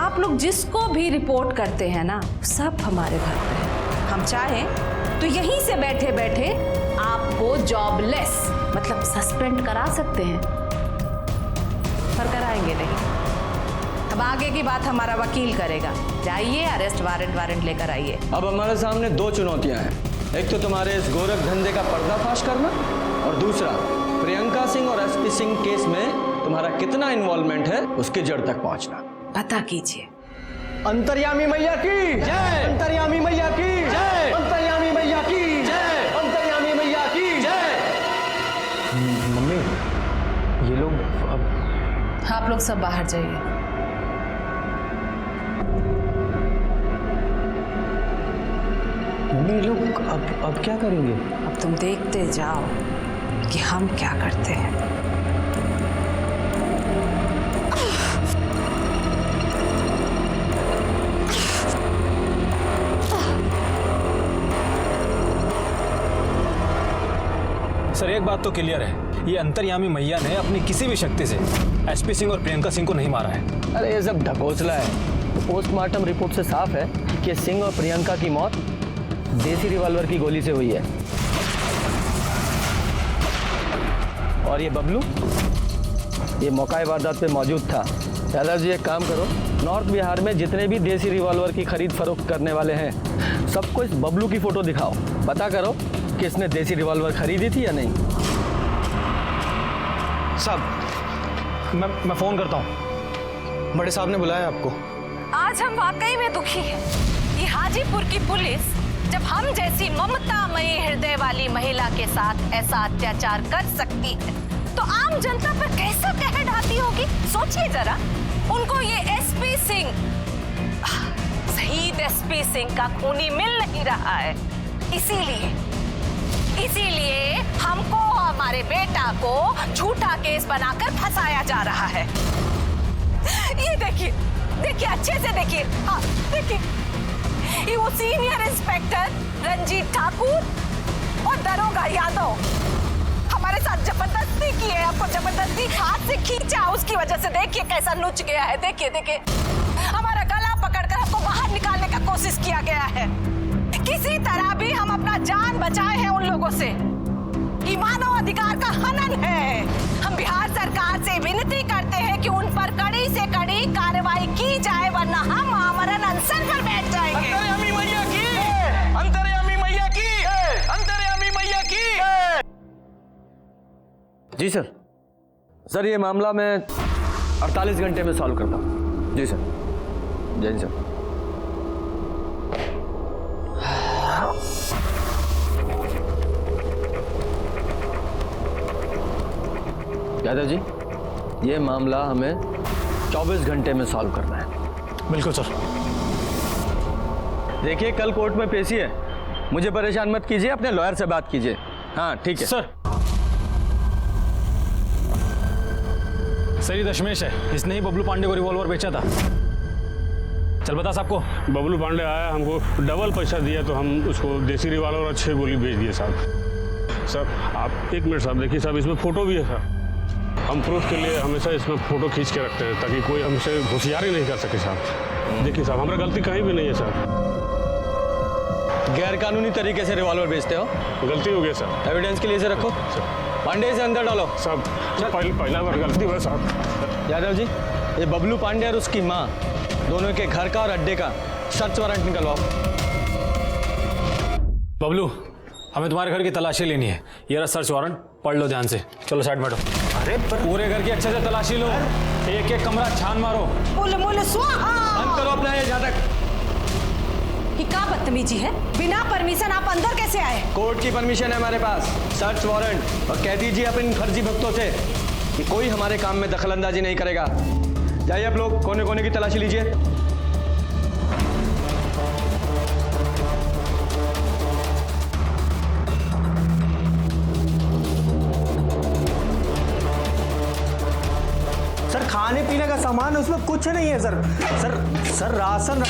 आप लोग जिसको भी रिपोर्ट करते हैं ना, सब हमारे घर पे है। हम चाहें तो यहीं से बैठे बैठे आपको जॉबलेस मतलब सस्पेंड करा सकते हैं, पर कराएंगे नहीं। अब आगे की बात हमारा वकील करेगा। जाइए, अरेस्ट वारंट लेकर आइए। अब हमारे सामने दो चुनौतियां हैं। एक तो तुम्हारे इस गोरख धंधे का पर्दाफाश करना, और दूसरा प्रियंका सिंह और एसपी सिंह केस में तुम्हारा कितना इन्वॉल्वमेंट है उसकी जड़ तक पहुंचना। पता कीजिए। अंतर्यामी मैया की जय। अंतर्यामी मैया की जय। अंतर्यामी मैया की जय। अंतर्यामी मैया की जय। मम्मी, ये लोग अब... आप लोग सब बाहर जाइए। मम्मी, लोग अब क्या करेंगे? अब तुम देखते जाओ कि हम क्या करते हैं। सर, एक बात तो क्लियर है, ये अंतर्यामी मैया ने अपनी किसी भी शक्ति से एसपी सिंह और प्रियंका सिंह को नहीं मारा है। अरे ये सब ढकोसला है। पोस्टमार्टम रिपोर्ट से साफ है कि सिंह और प्रियंका की मौत देसी रिवॉल्वर की गोली से हुई है। और ये बबलू, ये मौका वारदात पे मौजूद था। दादाजी एक काम करो, नॉर्थ बिहार में जितने भी देसी रिवॉल्वर की खरीद फरोख्त करने वाले हैं, सबको इस बबलू की फोटो दिखाओ। पता करो कि इसने देसी रिवॉल्वर खरीदी थी या नहीं। साहब, मैं फोन करता हूँ। बड़े साहब ने बुलाया आपको। आज हम वाकई में दुखी हैं। ये हाजीपुर की पुलिस जब हम जैसी ममतामयी हृदय वाली महिला के साथ ऐसा अत्याचार कर सकती है, तो आम जनता पर कैसा कहर ढाती होगी। सोचिए जरा, उनको ये एसपी सिंह, शहीद एसपी सिंह का खूनी मिल नहीं रहा है। इसीलिए हमको हमारे बेटा को झूठा केस बनाकर फंसाया जा रहा है। ये देखिए, अच्छे से देखिए। हाँ देखिए, ये वो सीनियर इंस्पेक्टर रंजीत ठाकुर और दरोगा यादव हमारे साथ जबरदस्ती की है। आपको जबरदस्ती हाथ से खींचा, उसकी वजह से देखिए कैसा नुच गया है। देखिए हमारा गला पकड़कर हमको बाहर निकालने का कोशिश किया गया है। किसी तरह भी हम अपना जान बचाए हैं उन लोगों से। ये मानव अधिकार का हनन है। हम बिहार सरकार से विनती करते हैं कि उन पर कड़ी से कड़ी कार्रवाई की जाए, वरना हम आमरण अनशन पर बैठ जाएंगे। अंतर्यामी मैया की, अंतर्यामी मैया की, अंतर्यामी मैया की। जी सर। सर ये मामला मैं 48 घंटे में सॉल्व करता हूँ। जी सर। जय सर। यादव जी, ये मामला हमें 24 घंटे में सॉल्व करना है। बिल्कुल सर। देखिए कल कोर्ट में पेशी है, मुझे परेशान मत कीजिए, अपने लॉयर से बात कीजिए। हाँ ठीक है सर। सर ये दशमेश है, इसने ही बबलू पांडे को रिवॉल्वर बेचा था। चल बता साहब को। बबलू पांडे आया, हमको डबल पैसा दिया तो हम उसको देसी रिवॉल्वर और 6 गोली बेच दिए साहब। सर आप 1 मिनट साहब देखिए साहब, इसमें फोटो भी है साहब। हम प्रूफ के लिए हमेशा इसमें फोटो खींच के रखते हैं ताकि कोई हमसे होशियारी नहीं कर सके साहब। देखिए साहब, हमारा गलती कहीं भी नहीं है साहब। गैर कानूनी तरीके से रिवॉल्वर बेचते हो? गलती हो गई सर। एविडेंस के लिए इसे रखो। पांडे से अंदर डालो। साहब पहला बार गलती हुआ साहब। यादव जी, ये बबलू पांडे और उसकी माँ दोनों के घर का और अड्डे का सर्च वारंट निकलवाओ। बबलू, हमें तुम्हारे घर की तलाशी लेनी है। ये रहा सर्च वारंट, पढ़ लो ध्यान से। चलो साइड बैठो। अरे पूरे घर की अच्छे से तलाशी लो, एक एक कमरा छान मारो। मुल मुल स्वाहा। बंद करो अपना ये जातक। ये क्या बदतमीजी है? बिना परमिशन आप अंदर कैसे आए? कोर्ट की परमिशन है हमारे पास, सर्च वारंट। और कह दीजिए अपने फर्जी भक्तों से कि कोई हमारे काम में दखलंदाजी नहीं करेगा। जाइए आप लोग, कोने कोने की तलाशी लीजिए। सर खाने पीने का सामान उसमें कुछ नहीं है सर। Sir ration.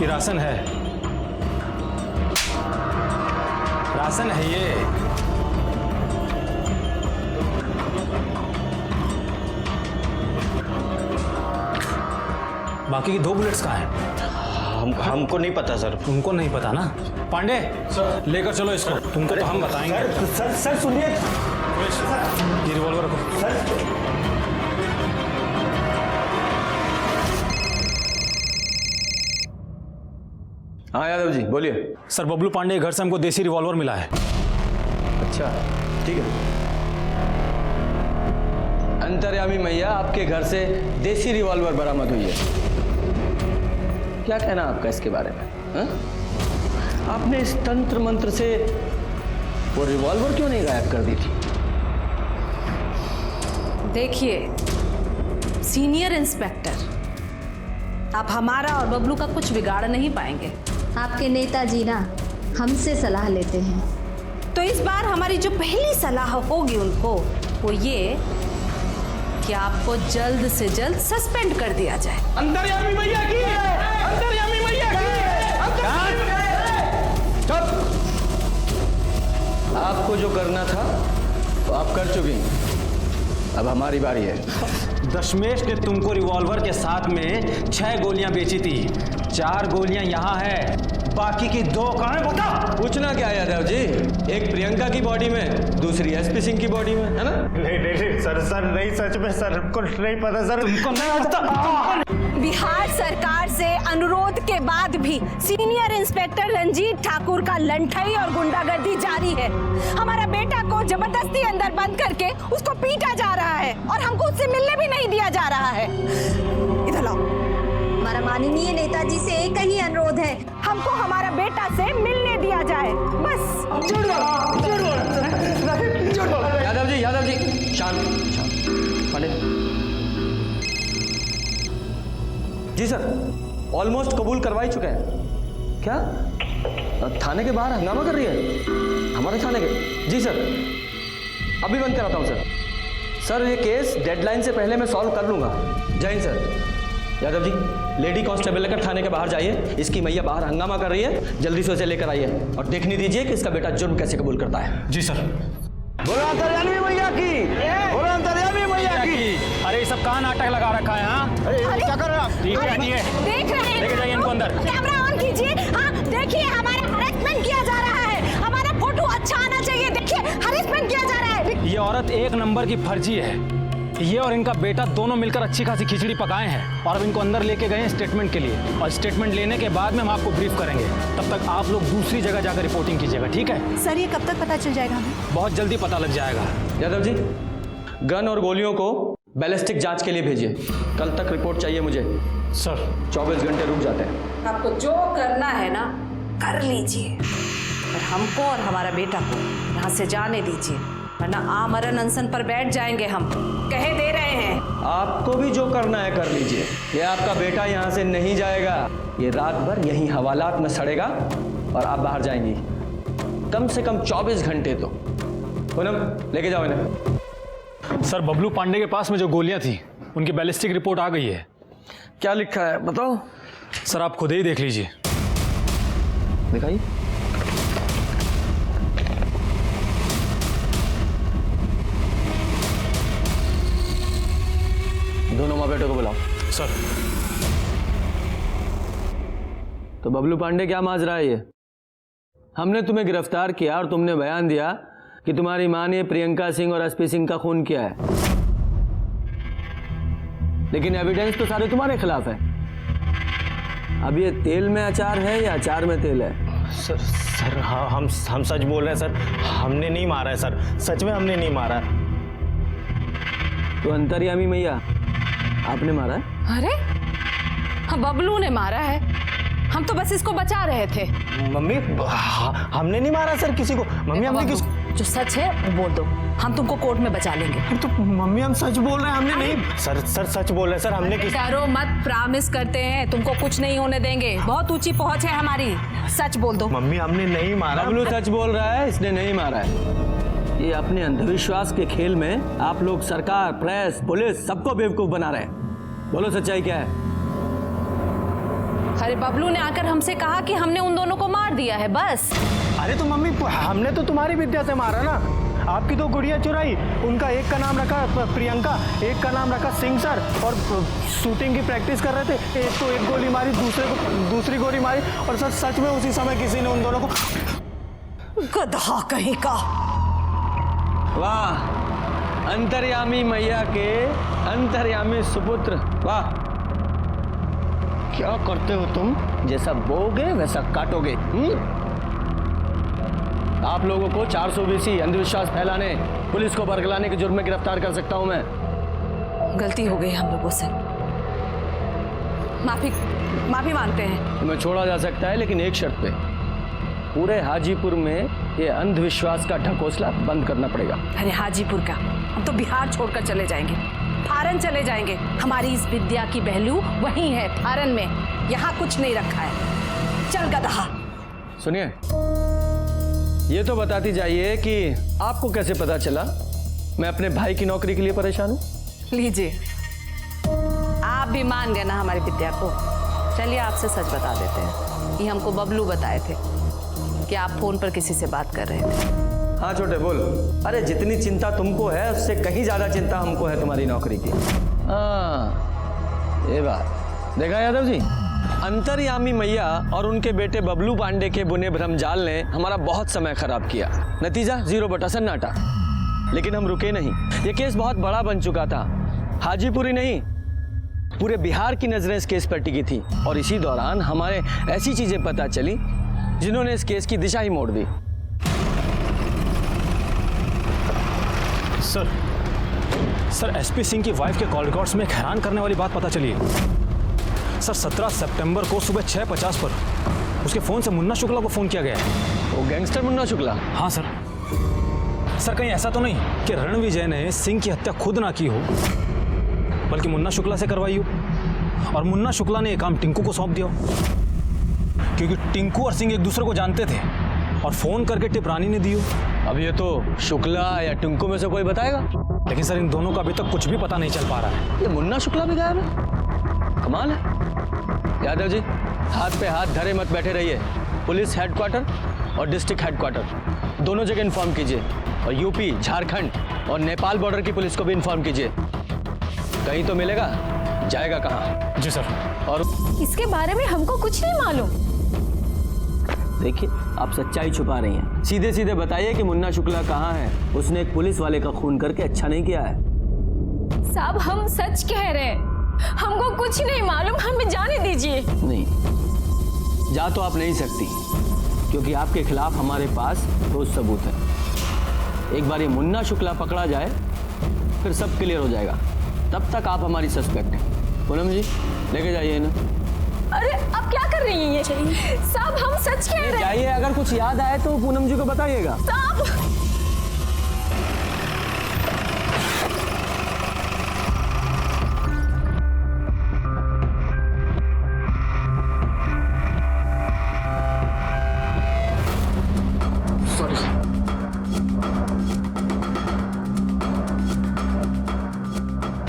ये राशन है, राशन है ये। बाकी की 2 बुलेट्स कहाँ हैं? हमको नहीं पता सर। तुमको नहीं पता ना? पांडे सर, लेकर चलो इसको। तुमको तो हम बताएंगे। सर सुनिए, ये रिवॉल्वर रखो। सर हाँ यादव जी बोलिए। सर बबलू पांडे के घर से हमको देसी रिवॉल्वर मिला है। अच्छा ठीक है। अंतर्यामी मैया, आपके घर से देसी रिवॉल्वर बरामद हुई है। क्या कहना आपका इसके बारे में? हा? आपने इस तंत्र मंत्र से वो रिवॉल्वर क्यों नहीं गायब कर दी थी? देखिए सीनियर इंस्पेक्टर, आप हमारा और बबलू का कुछ बिगाड़ नहीं पाएंगे। आपके नेताजी ना हमसे सलाह लेते हैं। तो इस बार हमारी जो पहली सलाह होगी उनको, वो ये कि आपको जल्द से जल्द सस्पेंड कर दिया जाए। अंतर्यामी मैया की, अंतर्यामी मैया की। आपको जो करना था वो आप कर चुकी, अब हमारी बारी है। दशमेश ने तुमको रिवॉल्वर के साथ में 6 गोलियां बेची थी। 4 गोलियां यहाँ है, बाकी की 2 कहाँ है बता? पूछना क्या यादव जी, एक प्रियंका की बॉडी में, दूसरी एसपी सिंह की बॉडी में, है ना? नहीं सर नहीं, सच में सर को नहीं पता सर। तुमको नहीं पता? बिहार सरकार से अनुरोध के बाद भी सीनियर इंस्पेक्टर रंजीत ठाकुर का लंठई और गुंडागर्दी जारी है। हमारा बेटा को जबरदस्ती अंदर बंद करके उसको पीटा जा रहा है और हमको उससे मिलने भी नहीं दिया जा रहा है। इधर लाओ। हमारा माननीय नेताजी से एक ही अनुरोध है, हमको हमारा बेटा से मिलने दिया जाए, बस। यादव जी शांत शांत। पांडे जी सर, ऑलमोस्ट कबूल करवा ही चुके हैं। क्या थाने के बाहर हंगामा कर रही है? हमारे थाने के? जी सर, अभी बंद कराता हूँ सर। सर ये केस डेडलाइन से पहले मैं सॉल्व कर लूँगा। जय Hind sir. Yadav ji, lady constable लेकर थाने के बाहर जाइए। इसकी मैया बाहर हंगामा कर रही है, जल्दी से उसे लेकर आइए और देखने दीजिए कि इसका बेटा जुर्म कैसे कबूल करता है। जी सर। बोलो अंतर्यामी मैया की, बोलो अंतर्यामी मैया की। होगी। अरे ये सब कहाँ नाटक लगा रखा है? हाँ अरे, क्या कर रहे हो आप? ठीक है, हटिए। देख रहे हैं, लेके जाइए इनको अंदर। कैमरा ऑन कीजिए। हाँ देखिए, हमारा हरेसमेंट किया जा रहा है, हमारा फोटो अच्छा आना चाहिए। देखिए हरेसमेंट किया जा रहा है। ये औरत एक नंबर की फर्जी है। ये और इनका बेटा दोनों मिलकर अच्छी खासी खिचड़ी पकाए हैं और अब इनको अंदर लेके गए हैं स्टेटमेंट के लिए, और स्टेटमेंट लेने के बाद में हम आपको ब्रीफ करेंगे। तब तक आप लोग दूसरी जगह जाकर रिपोर्टिंग कीजिएगा, ठीक है? सर ये कब तक पता चल जाएगा हमें? बहुत जल्दी पता लग जाएगा। यादव जी, गन और गोलियों को बैलिस्टिक जांच के लिए भेजिए। कल तक रिपोर्ट चाहिए मुझे। सर 24 घंटे रुक जाते हैं। आपको जो करना है ना कर लीजिए, पर हमको और हमारा बेटा को यहाँ से जाने दीजिए, वरना आमरण अनशन पर बैठ जाएंगे। हम कहे दे रहे हैं। आपको भी जो करना है कर लीजिए। ये आपका बेटा यहाँ से नहीं जाएगा। ये रात भर यहीं हवालात में सड़ेगा और आप बाहर जाएंगी। कम से कम 24 घंटे तो। पूनम लेके जाओ इन्हें। सर बबलू पांडे के पास में जो गोलियां थी उनकी बैलिस्टिक रिपोर्ट आ गई है। क्या लिखा है बताओ? सर आप खुद ही देख लीजिए। दिखाइए। दोनों माँ बेटों को बुलाओ। सर। तो बबलू पांडे क्या माजरा है ये? हमने तुम्हें गिरफ्तार किया और तुमने बयान दिया कि तुम्हारी मां ने प्रियंका सिंह और एसपी सिंह का खून किया है, लेकिन एविडेंस तो सारे तुम्हारे खिलाफ है। अब ये तेल में अचार है या अचार में तेल है? सर हाँ हम सच बोल रहे हैं सर, हमने नहीं मारा है सर, सच में हमने नहीं मारा है। तो अंतर्यामी मैया आपने मारा है? अरे हाँ, बबलू ने मारा है, हम तो बस इसको बचा रहे थे। मम्मी हमने नहीं मारा सर किसी को। मम्मी हमने किस जो सच है वो बोल दो, हम तुमको कोर्ट में बचा लेंगे। तो मम्मी हम सच बोल रहे हैं, हमने नहीं। सर सच बोल रहे हैं सर, हमने किस। डरो मत, प्रॉमिस करते हैं तुमको कुछ नहीं होने देंगे। बहुत ऊंची पहुंच है हमारी, सच बोल दो। मम्मी हमने नहीं मारा। बबलू सच बोल रहा है, इसने नहीं मारा है। ये अपने अंधविश्वास के खेल में आप लोग सरकार, प्रेस, पुलिस सबको बेवकूफ बना रहे हैं। बोलो सच्चाई क्या है? अरे बबलू ने आकर हमसे कहा कि हमने उन दोनों को मार दिया है, बस। अरे तो मम्मी हमने तो तुम्हारी विद्या से मारा ना। आपकी तो गुड़िया चुराई, उनका एक का नाम रखा प्रियंका, एक का नाम रखा सिंह सर, और शूटिंग की प्रैक्टिस कर रहे थे। एक को एक गोली मारी, दूसरे को दूसरी गोली मारी, और सर सच में उसी समय किसी ने उन दोनों को। गधा कहीं का। वाह, अंतर्यामी मैया के अंतर्यामी सुपुत्र, वाह। क्या करते हो तुम? जैसा बोगे वैसा काटोगे। आप लोगों को 420 अंधविश्वास फैलाने, पुलिस को बरगलाने के जुर्म में गिरफ्तार कर सकता हूं मैं। गलती हो गई हम लोगों से, माफी मांगते हैं। तुम्हें छोड़ा जा सकता है, लेकिन एक शर्त पे। पूरे हाजीपुर में ये अंधविश्वास का ढकोसला बंद करना पड़ेगा। अरे हाजीपुर का, हम तो बिहार छोड़कर चले जाएंगे, फारन चले जाएंगे। हमारी इस विद्या की पहलू वहीं है, फारन में। यहाँ कुछ नहीं रखा है। चल गधा। सुनिए, ये तो बताती जाइए कि आपको कैसे पता चला मैं अपने भाई की नौकरी के लिए परेशान हूँ? लीजिए, आप भी मान गए ना हमारी विद्या को। चलिए आपसे सच बता देते हैं। ये हमको बबलू बताए थे कि आप फोन पर किसी से बात कर रहे थे। हाँ छोटे बोल। अरे जितनी चिंता तुमको है उससे कहीं ज्यादा चिंता हमको है तुम्हारी नौकरी की। हाँ ये बात देखा यादव जी, अंतर्यामी मैया और उनके बेटे बबलू पांडे के बुने भ्रमजाल ने हमारा बहुत समय खराब किया। नतीजा 0 बटा सन्नाटा। लेकिन हम रुके नहीं। ये केस बहुत बड़ा बन चुका था। हाजीपुरी नहीं, पूरे बिहार की नजरें इस केस पर टिकी थी, और इसी दौरान हमारे ऐसी चीजें पता चली जिन्होंने इस केस की दिशा ही मोड़ दी। सर एसपी सिंह की वाइफ के कॉल रिकॉर्ड्स में एक हैरान करने वाली बात पता चली है। सर 17 सितंबर को सुबह 6:50 पर उसके फोन से मुन्ना शुक्ला को फोन किया गया है। वो गैंगस्टर मुन्ना शुक्ला? हाँ सर। सर कहीं ऐसा तो नहीं कि रणविजय ने सिंह की हत्या खुद ना की हो, बल्कि मुन्ना शुक्ला से करवाई हो, और मुन्ना शुक्ला ने ये काम टिंकू को सौंप दिया हो, क्योंकि टिंकू और सिंह एक दूसरे को जानते थे और फोन करके टिप रानी ने दी हो। अब ये तो शुक्ला या टिंकू में से कोई बताएगा। लेकिन सर इन दोनों का अभी तक कुछ भी पता नहीं चल पा रहा है। ये मुन्ना शुक्ला भी गायब है, कमाल है। यादव जी, हाथ पे हाथ धरे मत बैठे रहिए। पुलिस हेडक्वार्टर और डिस्ट्रिक्ट हेडक्वार्टर दोनों जगह इन्फॉर्म कीजिए, और यूपी, झारखंड और नेपाल बॉर्डर की पुलिस को भी इन्फॉर्म कीजिए। कहीं तो मिलेगा, जाएगा कहाँ? जी सर। और इसके बारे में हमको कुछ नहीं मालूम। देखिए, आप सच्चाई छुपा रही हैं। सीधे सीधे बताइए कि मुन्ना शुक्ला कहाँ है। उसने एक पुलिस वाले का खून करके अच्छा नहीं किया है। साहब हम सच कह रहे हैं, हमको कुछ नहीं मालूम, हमें जाने दीजिए। नहीं, जा तो आप नहीं सकती, क्योंकि आपके खिलाफ हमारे पास ठोस सबूत है। एक बार ये मुन्ना शुक्ला पकड़ा जाए, फिर सब क्लियर हो जाएगा। तब तक आप हमारी सस्पेक्ट हैं। पूनम जी, लेके जाइए इन्हें। अरे आप क्या कर रही हैं ये? साहब हम सच कह रहे हैं। जाइए, अगर कुछ याद आए तो पूनम जी को बताइएगा। साहब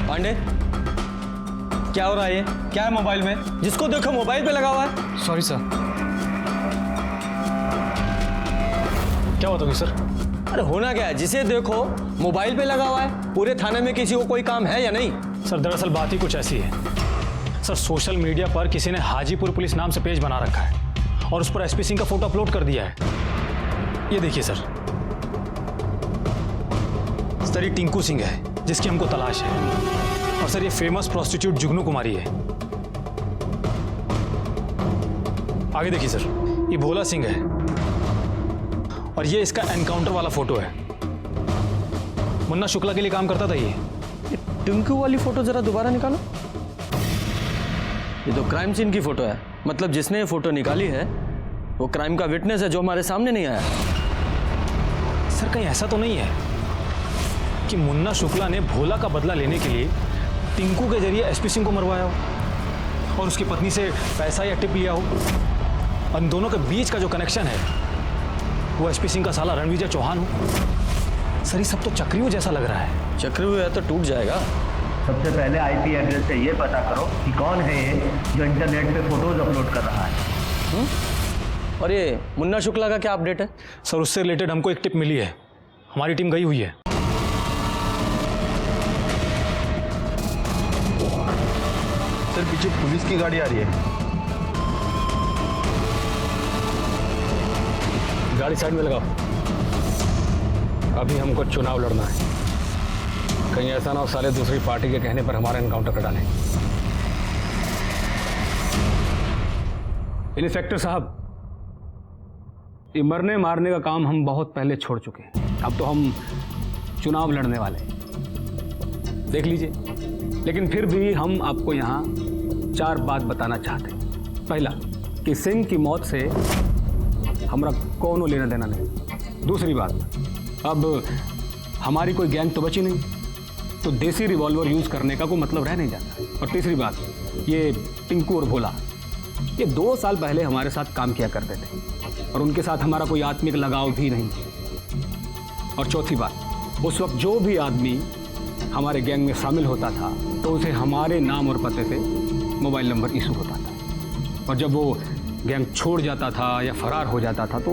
पांडे, क्या हो रहा है? ये क्या है मोबाइल में? जिसको देखो मोबाइल पे लगा हुआ है। Sorry sir. क्या होता है सर? अरे होना क्या है, जिसे देखो मोबाइल पे लगा हुआ है। पूरे थाने में किसी को कोई काम है या नहीं? सर दरअसल बात ही कुछ ऐसी है सर। सोशल मीडिया पर किसी ने हाजीपुर पुलिस नाम से पेज बना रखा है और उस पर एसपी सिंह का फोटो अपलोड कर दिया है। ये देखिए सर, ये टिंकू सिंह है जिसकी हमको तलाश है। और सर ये फेमस प्रोस्टिट्यूट जुगनू कुमारी है। आगे देखिए सर, ये भोला सिंह है और ये इसका एनकाउंटर वाला फोटो है। मुन्ना शुक्ला के लिए काम करता था ये। टिंकू वाली फोटो जरा दोबारा निकालो। ये तो क्राइम सीन की फोटो है। मतलब जिसने ये फोटो निकाली है वो क्राइम का विटनेस है जो हमारे सामने नहीं आया। सर कहीं ऐसा तो नहीं है कि मुन्ना शुक्ला ने भोला का बदला लेने के लिए टिंकू के जरिए एसपी सिंह को मरवाया हो और उसकी पत्नी से पैसा या टिप लिया हो। उन दोनों के बीच का जो कनेक्शन है वो एसपी सिंह का साला रणविजय चौहान हो। सर ये सब तो चक्रव्यूह जैसा लग रहा है। चक्रव्यूह है तो टूट जाएगा। सबसे पहले आईपी एड्रेस से ये पता करो कि कौन है ये जो इंटरनेट पे फोटोज अपलोड कर रहा है। और ये मुन्ना शुक्ला का क्या अपडेट है? सर उससे रिलेटेड हमको एक टिप मिली है, हमारी टीम गई हुई है। सर पीछे पुलिस की गाड़ी आ रही है। गाड़ी साइड में लगाओ, अभी हमको चुनाव लड़ना है। कहीं ऐसा ना हो साले दूसरी पार्टी के कहने पर हमारा एनकाउंटर कर डालें। इंस्पेक्टर साहब, ये मरने मारने का काम हम बहुत पहले छोड़ चुके हैं। अब तो हम चुनाव लड़ने वाले हैं, देख लीजिए। लेकिन फिर भी हम आपको यहाँ 4 बात बताना चाहते हैं। पहला कि सिंह की मौत से हमारा कोनो लेना देना नहीं। दूसरी बात, अब हमारी कोई गैंग तो बची नहीं, तो देसी रिवॉल्वर यूज़ करने का कोई मतलब रह नहीं जाता। और तीसरी बात, ये टिंकू और भोला ये 2 साल पहले हमारे साथ काम किया करते थे और उनके साथ हमारा कोई आत्मिक लगाव भी नहीं। और चौथी बात, उस वक्त जो भी आदमी हमारे गैंग में शामिल होता था तो उसे हमारे नाम और पते से मोबाइल नंबर इशू होता था। और जब वो गैंग छोड़ जाता था या फरार हो जाता था तो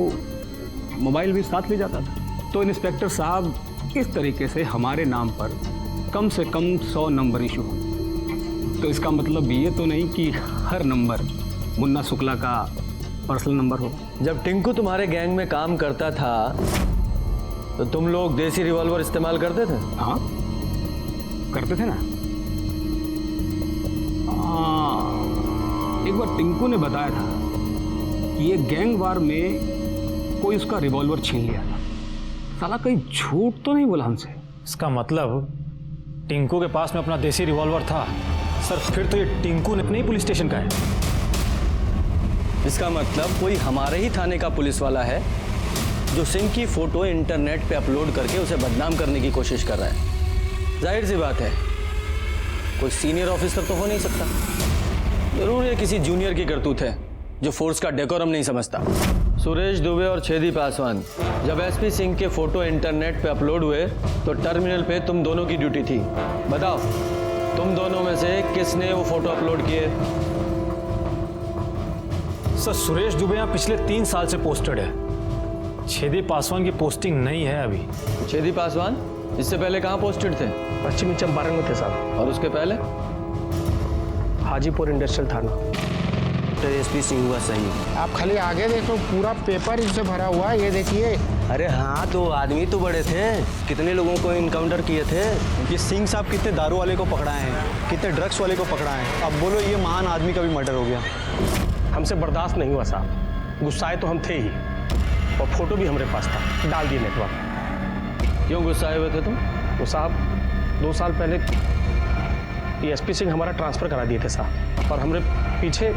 मोबाइल भी साथ ले जाता था। तो इंस्पेक्टर साहब, इस तरीके से हमारे नाम पर कम से कम 100 नंबर इशू हो। तो इसका मतलब ये तो नहीं कि हर नंबर मुन्ना शुक्ला का पर्सनल नंबर हो। जब टिंकू तुम्हारे गैंग में काम करता था तो तुम लोग देसी रिवॉल्वर इस्तेमाल करते थे? हाँ करते थे ना। एक बार टिंकू ने बताया था कि ये गैंग वार में कोई उसका रिवॉल्वर छीन लिया था। साला कहीं झूठ तो नहीं बोला हमसे? इसका मतलब टिंकू के पास में अपना देसी रिवॉल्वर था। सर फिर तो ये टिंकू ने अपने ही पुलिस स्टेशन का है। इसका मतलब कोई हमारे ही थाने का पुलिस वाला है जो सिंह की फोटो इंटरनेट पे अपलोड करके उसे बदनाम करने की कोशिश कर रहा है। जाहिर सी बात है, कोई सीनियर ऑफिसर तो हो नहीं सकता। जरूर ये किसी जूनियर की करतूत है जो फोर्स का डेकोरम नहीं समझता। सुरेश दुबे और छेदी पासवान, जब एसपी सिंह के फोटो इंटरनेट पे अपलोड हुए तो टर्मिनल पे तुम दोनों की ड्यूटी थी। बताओ, तुम दोनों में से किसने वो फोटो अपलोड किए? सर सुरेश दुबे यहाँ पिछले 3 साल से पोस्टेड है। छेदी पासवान की पोस्टिंग नहीं है अभी। छेदी पासवान इससे पहले कहाँ पोस्टेड थे? पश्चिमी चंपारण में थे साहब। और उसके पहले? हाजीपुर इंडस्ट्रियल थाना। एसपी सिंह हुआ सही। आप खाली आगे देखो, पूरा पेपर इनसे भरा हुआ है, ये देखिए। अरे हाँ, तो आदमी तो बड़े थे, कितने लोगों को इनकाउंटर किए थे। ये सिंह साहब कितने दारू वाले को पकड़ाए हैं, कितने ड्रग्स वाले को पकड़ाए हैं। अब बोलो ये महान आदमी का भी मर्डर हो गया। हमसे बर्दाश्त नहीं हुआ साहब, गुस्साए तो हम थे ही, और फोटो भी हमारे पास था, डाल दिए नेटवर्क। क्यों गुस्साए हुए थे तुम? तो साहब 2 साल पहले ये एसपी सिंह हमारा ट्रांसफ़र करा दिए थे साहब, और हमारे पीछे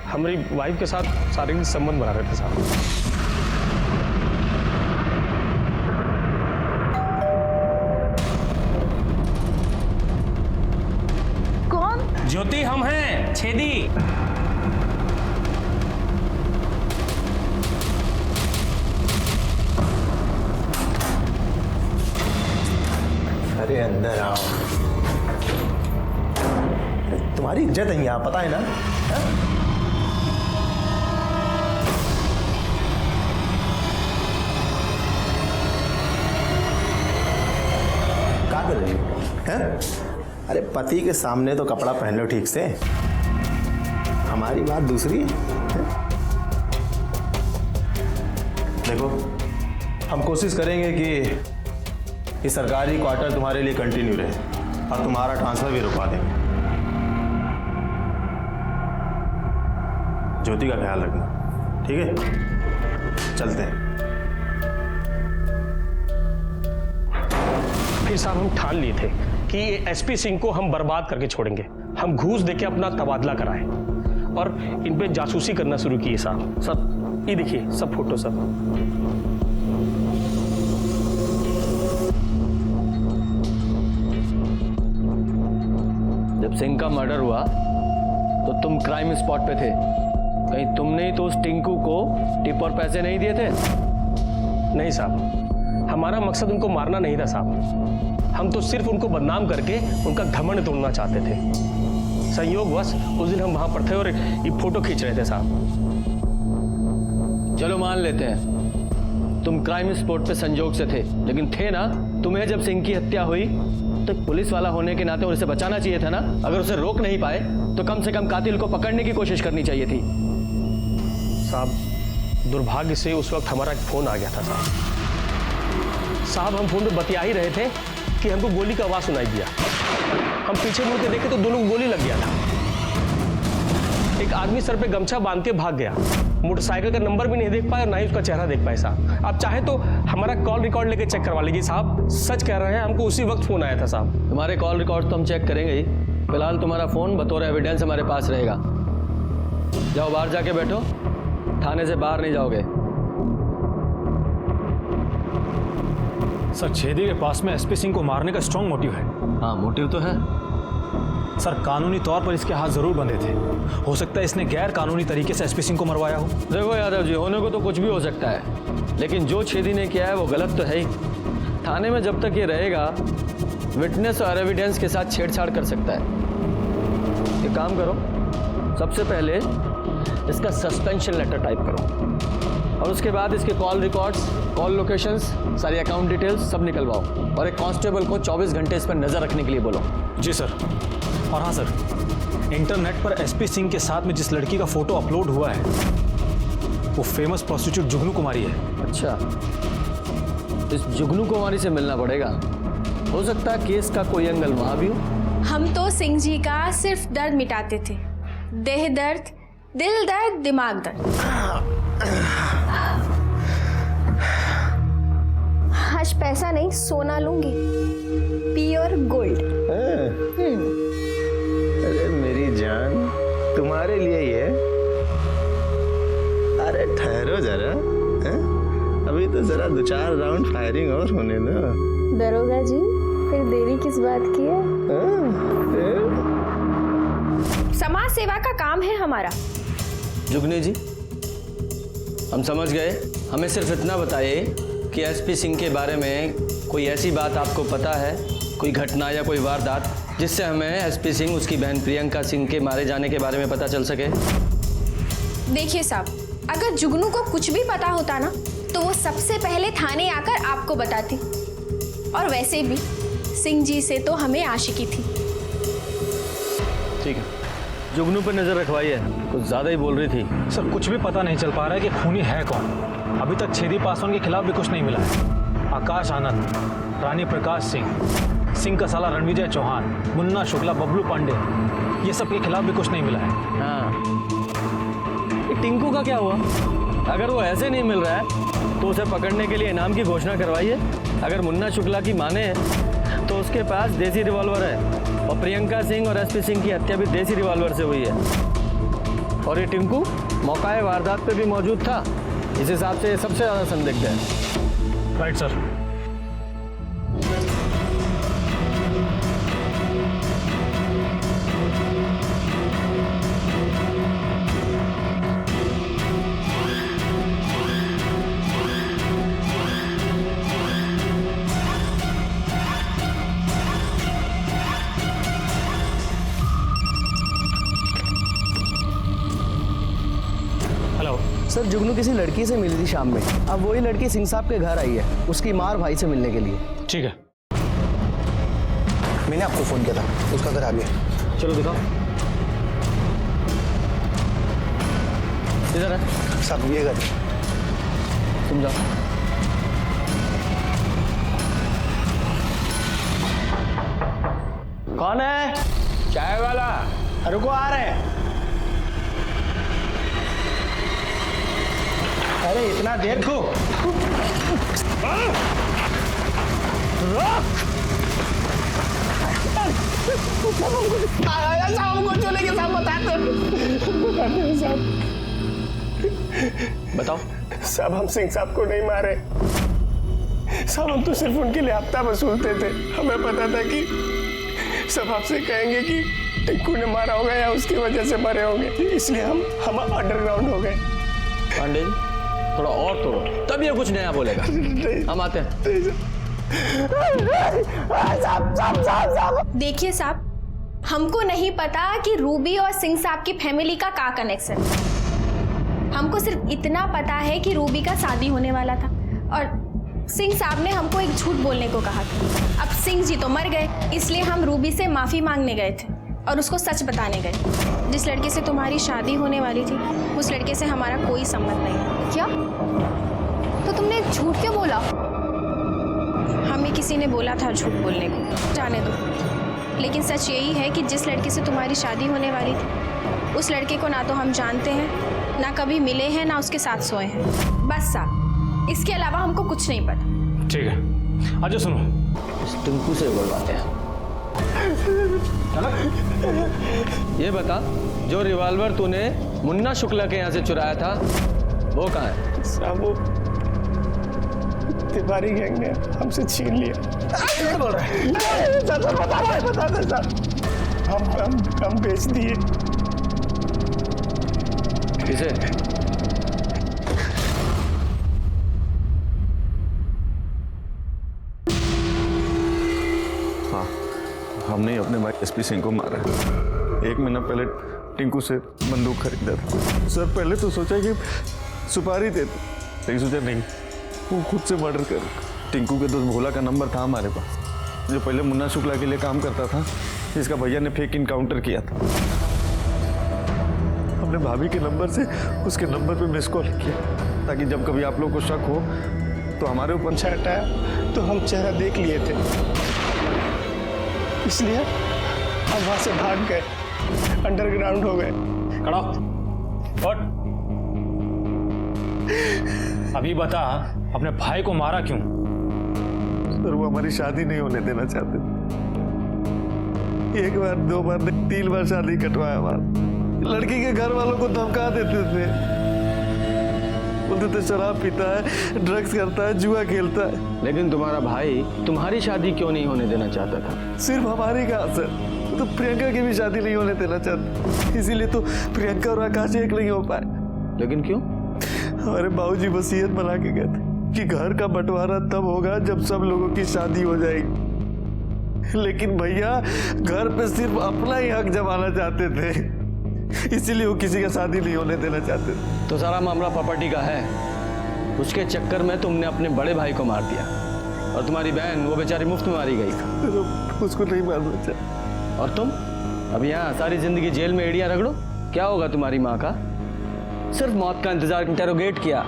हमारी वाइफ के साथ शारीरिक संबंध बना रहे थे साहब। कौन? ज्योति, हम हैं छेदी। अरे अंदर आओ, तुम्हारी इज्जत है यहाँ, पता है ना? क्या कर रही हो? अरे पति के सामने तो कपड़ा पहन लो ठीक से, हमारी बात दूसरी है। देखो, हम कोशिश करेंगे कि ये सरकारी क्वार्टर तुम्हारे लिए कंटिन्यू रहे और तुम्हारा ट्रांसफर भी रुकवा देंगे। ज्योति का ख्याल रखना, ठीक है? चलते हैं। फिर साहब हम ठान लिए थे कि ये एसपी सिंह को हम बर्बाद करके छोड़ेंगे। हम घूस देके अपना तबादला कराए और इन पे जासूसी करना शुरू किए साहब। सब ये देखिए, सब फोटो सब। जब सिंह का मर्डर हुआ तो तुम क्राइम स्पॉट पे थे, कहीं तुमने ही तो उस टिंकू को टिप और पैसे नहीं दिए थे? नहीं साहब, हमारा मकसद उनको मारना नहीं था साहब, हम तो सिर्फ उनको बदनाम करके उनका घमंड तोड़ना चाहते थे। संयोगवश उस दिन हम वहां पर थे और ये फोटो खींच रहे थे साहब। चलो मान लेते हैं तुम क्राइम स्पॉट पे संजोग से थे, लेकिन थे ना? तुम्हें जब सिंह की हत्या हुई तो पुलिस वाला होने के नाते उसे बचाना चाहिए था ना? अगर उसे रोक नहीं पाए तो कम से कम कातिल को पकड़ने की कोशिश करनी चाहिए थी। साहब दुर्भाग्य से उस वक्त हमारा एक फोन आ गया था साहब। हम फोन पे बतिया ही रहे थे कि हमको गोली का आवाज सुनाई दिया। हम पीछे मुड़ के देखे तो दोनों को गोली लग गया था। एक आदमी सर पे गमछा बांध के भाग गया, मोटरसाइकिल का नंबर भी नहीं देख पाए और ना ही उसका चेहरा देख पाए साहब। आप चाहे तो हमारा कॉल रिकॉर्ड लेके चेक करवा लीजिए साहब, सच कह रहे हैं, हमको उसी वक्त फोन आया था साहब। तुम्हारे कॉल रिकॉर्ड तो हम चेक करेंगे ही, फिलहाल तुम्हारा फोन बतौर एविडेंस हमारे पास रहेगा। जाओ बाहर जाके बैठो, थाने से बाहर नहीं जाओगे। सर, छेदी के पास में एसपी सिंह को मारने का स्ट्रॉन्ग मोटिव है। हाँ, मोटिव तो है सर, कानूनी तौर पर इसके हाथ जरूर बंधे थे। हो सकता है इसने गैर कानूनी तरीके से एसपी सिंह को मरवाया हो। देखो यादव जी, होने को तो कुछ भी हो सकता है, लेकिन जो छेदी ने किया है वो गलत तो है ही। थाने में जब तक ये रहेगा विटनेस और एविडेंस के साथ छेड़छाड़ कर सकता है। एक काम करो, सबसे पहले इसका सस्पेंशन लेटर टाइप करो और उसके बाद इसके कॉल रिकॉर्ड्स, कॉल लोकेशंस, सारी अकाउंट डिटेल्स सब निकलवाओ और एक कांस्टेबल को 24 घंटे इस पर नजर रखने के लिए बोलो। जी सर। और हाँ सर, इंटरनेट पर एसपी सिंह के साथ में जिस लड़की का फोटो अपलोड हुआ है वो फेमस प्रोस्टिट्यूट जुगनू कुमारी है। अच्छा, इस जुगनू कुमारी से मिलना पड़ेगा, हो सकता है केस का कोई एंगल वहां भी हो। हम तो सिंह जी का सिर्फ दर्द मिटाते थे, देह दर्द, दिल दर्द, दिमाग दर्द। आज पैसा नहीं, सोना लूंगी, प्योर गोल्ड। अरे मेरी जान, तुम्हारे लिए ही है। अरे ठहरो जरा, अभी तो जरा 2-4 राउंड फायरिंग और होने दो। दरोगा जी, फिर देरी किस बात की है? समाज सेवा का काम है हमारा। जुगनी जी, हम समझ गए, हमें सिर्फ इतना बताइए कि एसपी सिंह के बारे में कोई ऐसी बात आपको पता है, कोई घटना या कोई वारदात जिससे हमें एसपी सिंह, उसकी बहन प्रियंका सिंह के मारे जाने के बारे में पता चल सके? देखिए साहब, अगर जुगनू को कुछ भी पता होता ना तो वो सबसे पहले थाने आकर आपको बताती। और वैसे भी सिंह जी से तो हमें आशिकी थी। ठीक है, जुगनू पर नजर रखवाइए, कुछ ज्यादा ही बोल रही थी। सर कुछ भी पता नहीं चल पा रहा है कि खूनी है कौन। अभी तक छेदी पासवान के खिलाफ भी कुछ नहीं मिला है। आकाश आनंद, रानी प्रकाश सिंह, सिंह का साला रणविजय चौहान, मुन्ना शुक्ला, बबलू पांडे, ये सब के खिलाफ भी कुछ नहीं मिला है। हाँ, टिंकू का क्या हुआ? अगर वो ऐसे नहीं मिल रहा है तो उसे पकड़ने के लिए इनाम की घोषणा करवाइए। अगर मुन्ना शुक्ला की माने तो उसके पास देसी रिवॉल्वर है, और प्रियंका सिंह और एसपी सिंह की हत्या भी देसी रिवॉल्वर से हुई है। और ये टिंकू मौकाए वारदात पे भी मौजूद था, इस हिसाब से सबसे ज्यादा संदिग्ध है। Right sir. सर जुगनू किसी लड़की से मिली थी शाम में, अब वही लड़की सिंह साहब के घर आई है उसकी माँ और भाई से मिलने के लिए। ठीक है, मैंने आपको फोन किया था, उसका घर आ गया। चलो दिखाओ। इधर है साहब, ये घर। तुम जाओ। कौन है? चाय वाला। रुको, आ रहे हैं। अरे इतना देर को बताओ। साहब हम सिंह साहब को नहीं मारे साहब, हम तो सिर्फ उनके लिए हफ्ता वसूलते थे। हमें पता था कि सब आपसे कहेंगे कि टिंकू ने मारा होगा या उसकी वजह से मरे होंगे, इसलिए हम अंडरग्राउंड हो गए। पांडे जी थोड़ा और तोड़ो, तब ये कुछ नया बोलेगा। हम आते हैं। देखिए साहब, हमको नहीं पता कि रूबी और सिंह साहब की फैमिली का क्या कनेक्शन। हमको सिर्फ इतना पता है कि रूबी का शादी होने वाला था और सिंह साहब ने हमको एक झूठ बोलने को कहा था। अब सिंह जी तो मर गए, इसलिए हम रूबी से माफी मांगने गए थे और उसको सच बताने गए। जिस लड़के से तुम्हारी शादी होने वाली थी उस लड़के से हमारा कोई संबंध नहीं है। क्या? तो तुमने झूठ क्यों बोला? हमें किसी ने बोला था झूठ बोलने को, जाने दो। लेकिन सच यही है कि जिस लड़के से तुम्हारी शादी होने वाली थी उस लड़के को ना तो हम जानते हैं, ना कभी मिले हैं, ना उसके साथ सोए हैं। बस साहब, इसके अलावा हमको कुछ नहीं पता। ठीक है, अच्छा सुनो, इस टिंकू से बोलवाते हैं। ये बता, जो रिवॉल्वर तूने मुन्ना शुक्ला के यहाँ से चुराया था वो कहाँ है? साहब वो तिवारी गैंग ने हमसे छीन लिया। बोल रहा है बता दे साहब, हम बेच दिए। किसे? हाँ, हमने अपने भाई एसपी सिंह को मारा। 1 महीना पहले टिंकू से बंदूक खरीदा था। सर पहले तो सोचा कि सुपारी दे, लेकिन सोचा नहीं, वो खुद से मर्डर कर। टिंकू के दोस्त भोला का नंबर था हमारे पास, जो पहले मुन्ना शुक्ला के लिए काम करता था, जिसका भैया ने फेक इनकाउंटर किया था। हमने भाभी के नंबर से उसके नंबर पे मिस कॉल किया, ताकि जब कभी आप लोग को शक हो तो हमारे ऊपर हटाया तो हम चेहरा देख लिए थे, इसलिए हम वहां से भाग गए, अंडरग्राउंड हो गए। खड़ा और अभी बता, अपने भाई को मारा क्यों? सर वो हमारी शादी नहीं होने देना चाहते। 1 बार 2 बार 3 बार शादी कटवाया हमारा। लड़की के घर वालों को धमका देते थे, बोलते थे शराब पीता है, ड्रग्स करता है, जुआ खेलता है। लेकिन तुम्हारा भाई तुम्हारी शादी क्यों नहीं होने देना चाहता था? सिर्फ हमारी कहा सर, तो प्रियंका की भी शादी नहीं होने देना चाहता, इसीलिए तो प्रियंका और आकाश एक नहीं हो पाए। लेकिन क्यों? हमारे बाबूजी वसीयत बना के गए थे कि घर का बंटवारा तब होगा जब सब लोगों की शादी हो जाएगी। लेकिन भैया घर पे सिर्फ अपना ही हक जमाना चाहते थे, इसीलिए वो किसी का शादी नहीं होने देना चाहते थे। तो सारा मामला प्रॉपर्टी का है, उसके चक्कर में तुमने अपने बड़े भाई को मार दिया। और तुम्हारी बहन वो बेचारी मुफ्त में मारी गई। उसको नहीं मारना चाहिए। और तुम अब यहाँ सारी जिंदगी जेल में एड़ियां रगड़ो, क्या होगा तुम्हारी माँ का? सिर्फ मौत का इंतजार इंटेरोगेट किया,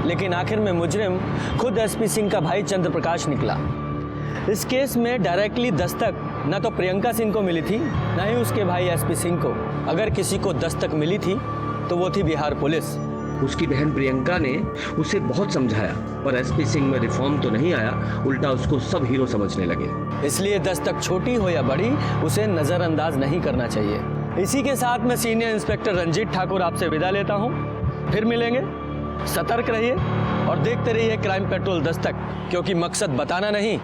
लेकिन आखिर में मुजरिम खुद एसपी सिंह का भाई चंद्र प्रकाश निकला। इस केस में डायरेक्टली दस्तक न तो प्रियंका सिंह को मिली थी, न ही उसके भाई एसपी सिंह को। अगर किसी को दस्तक मिली थी तो वो थी बिहार पुलिस। उसकी बहन प्रियंका ने उसे बहुत समझाया, पर एसपी सिंह में रिफॉर्म तो नहीं आया, उल्टा उसको सब हीरो समझने लगे। इसलिए दस्तक छोटी हो या बड़ी, उसे नजरअंदाज नहीं करना चाहिए। इसी के साथ मैं सीनियर इंस्पेक्टर रंजीत ठाकुर आपसे विदा लेता हूँ। फिर मिलेंगे। सतर्क रहिए और देखते रहिए क्राइम पेट्रोल दस्तक, क्योंकि मकसद बताना नहीं,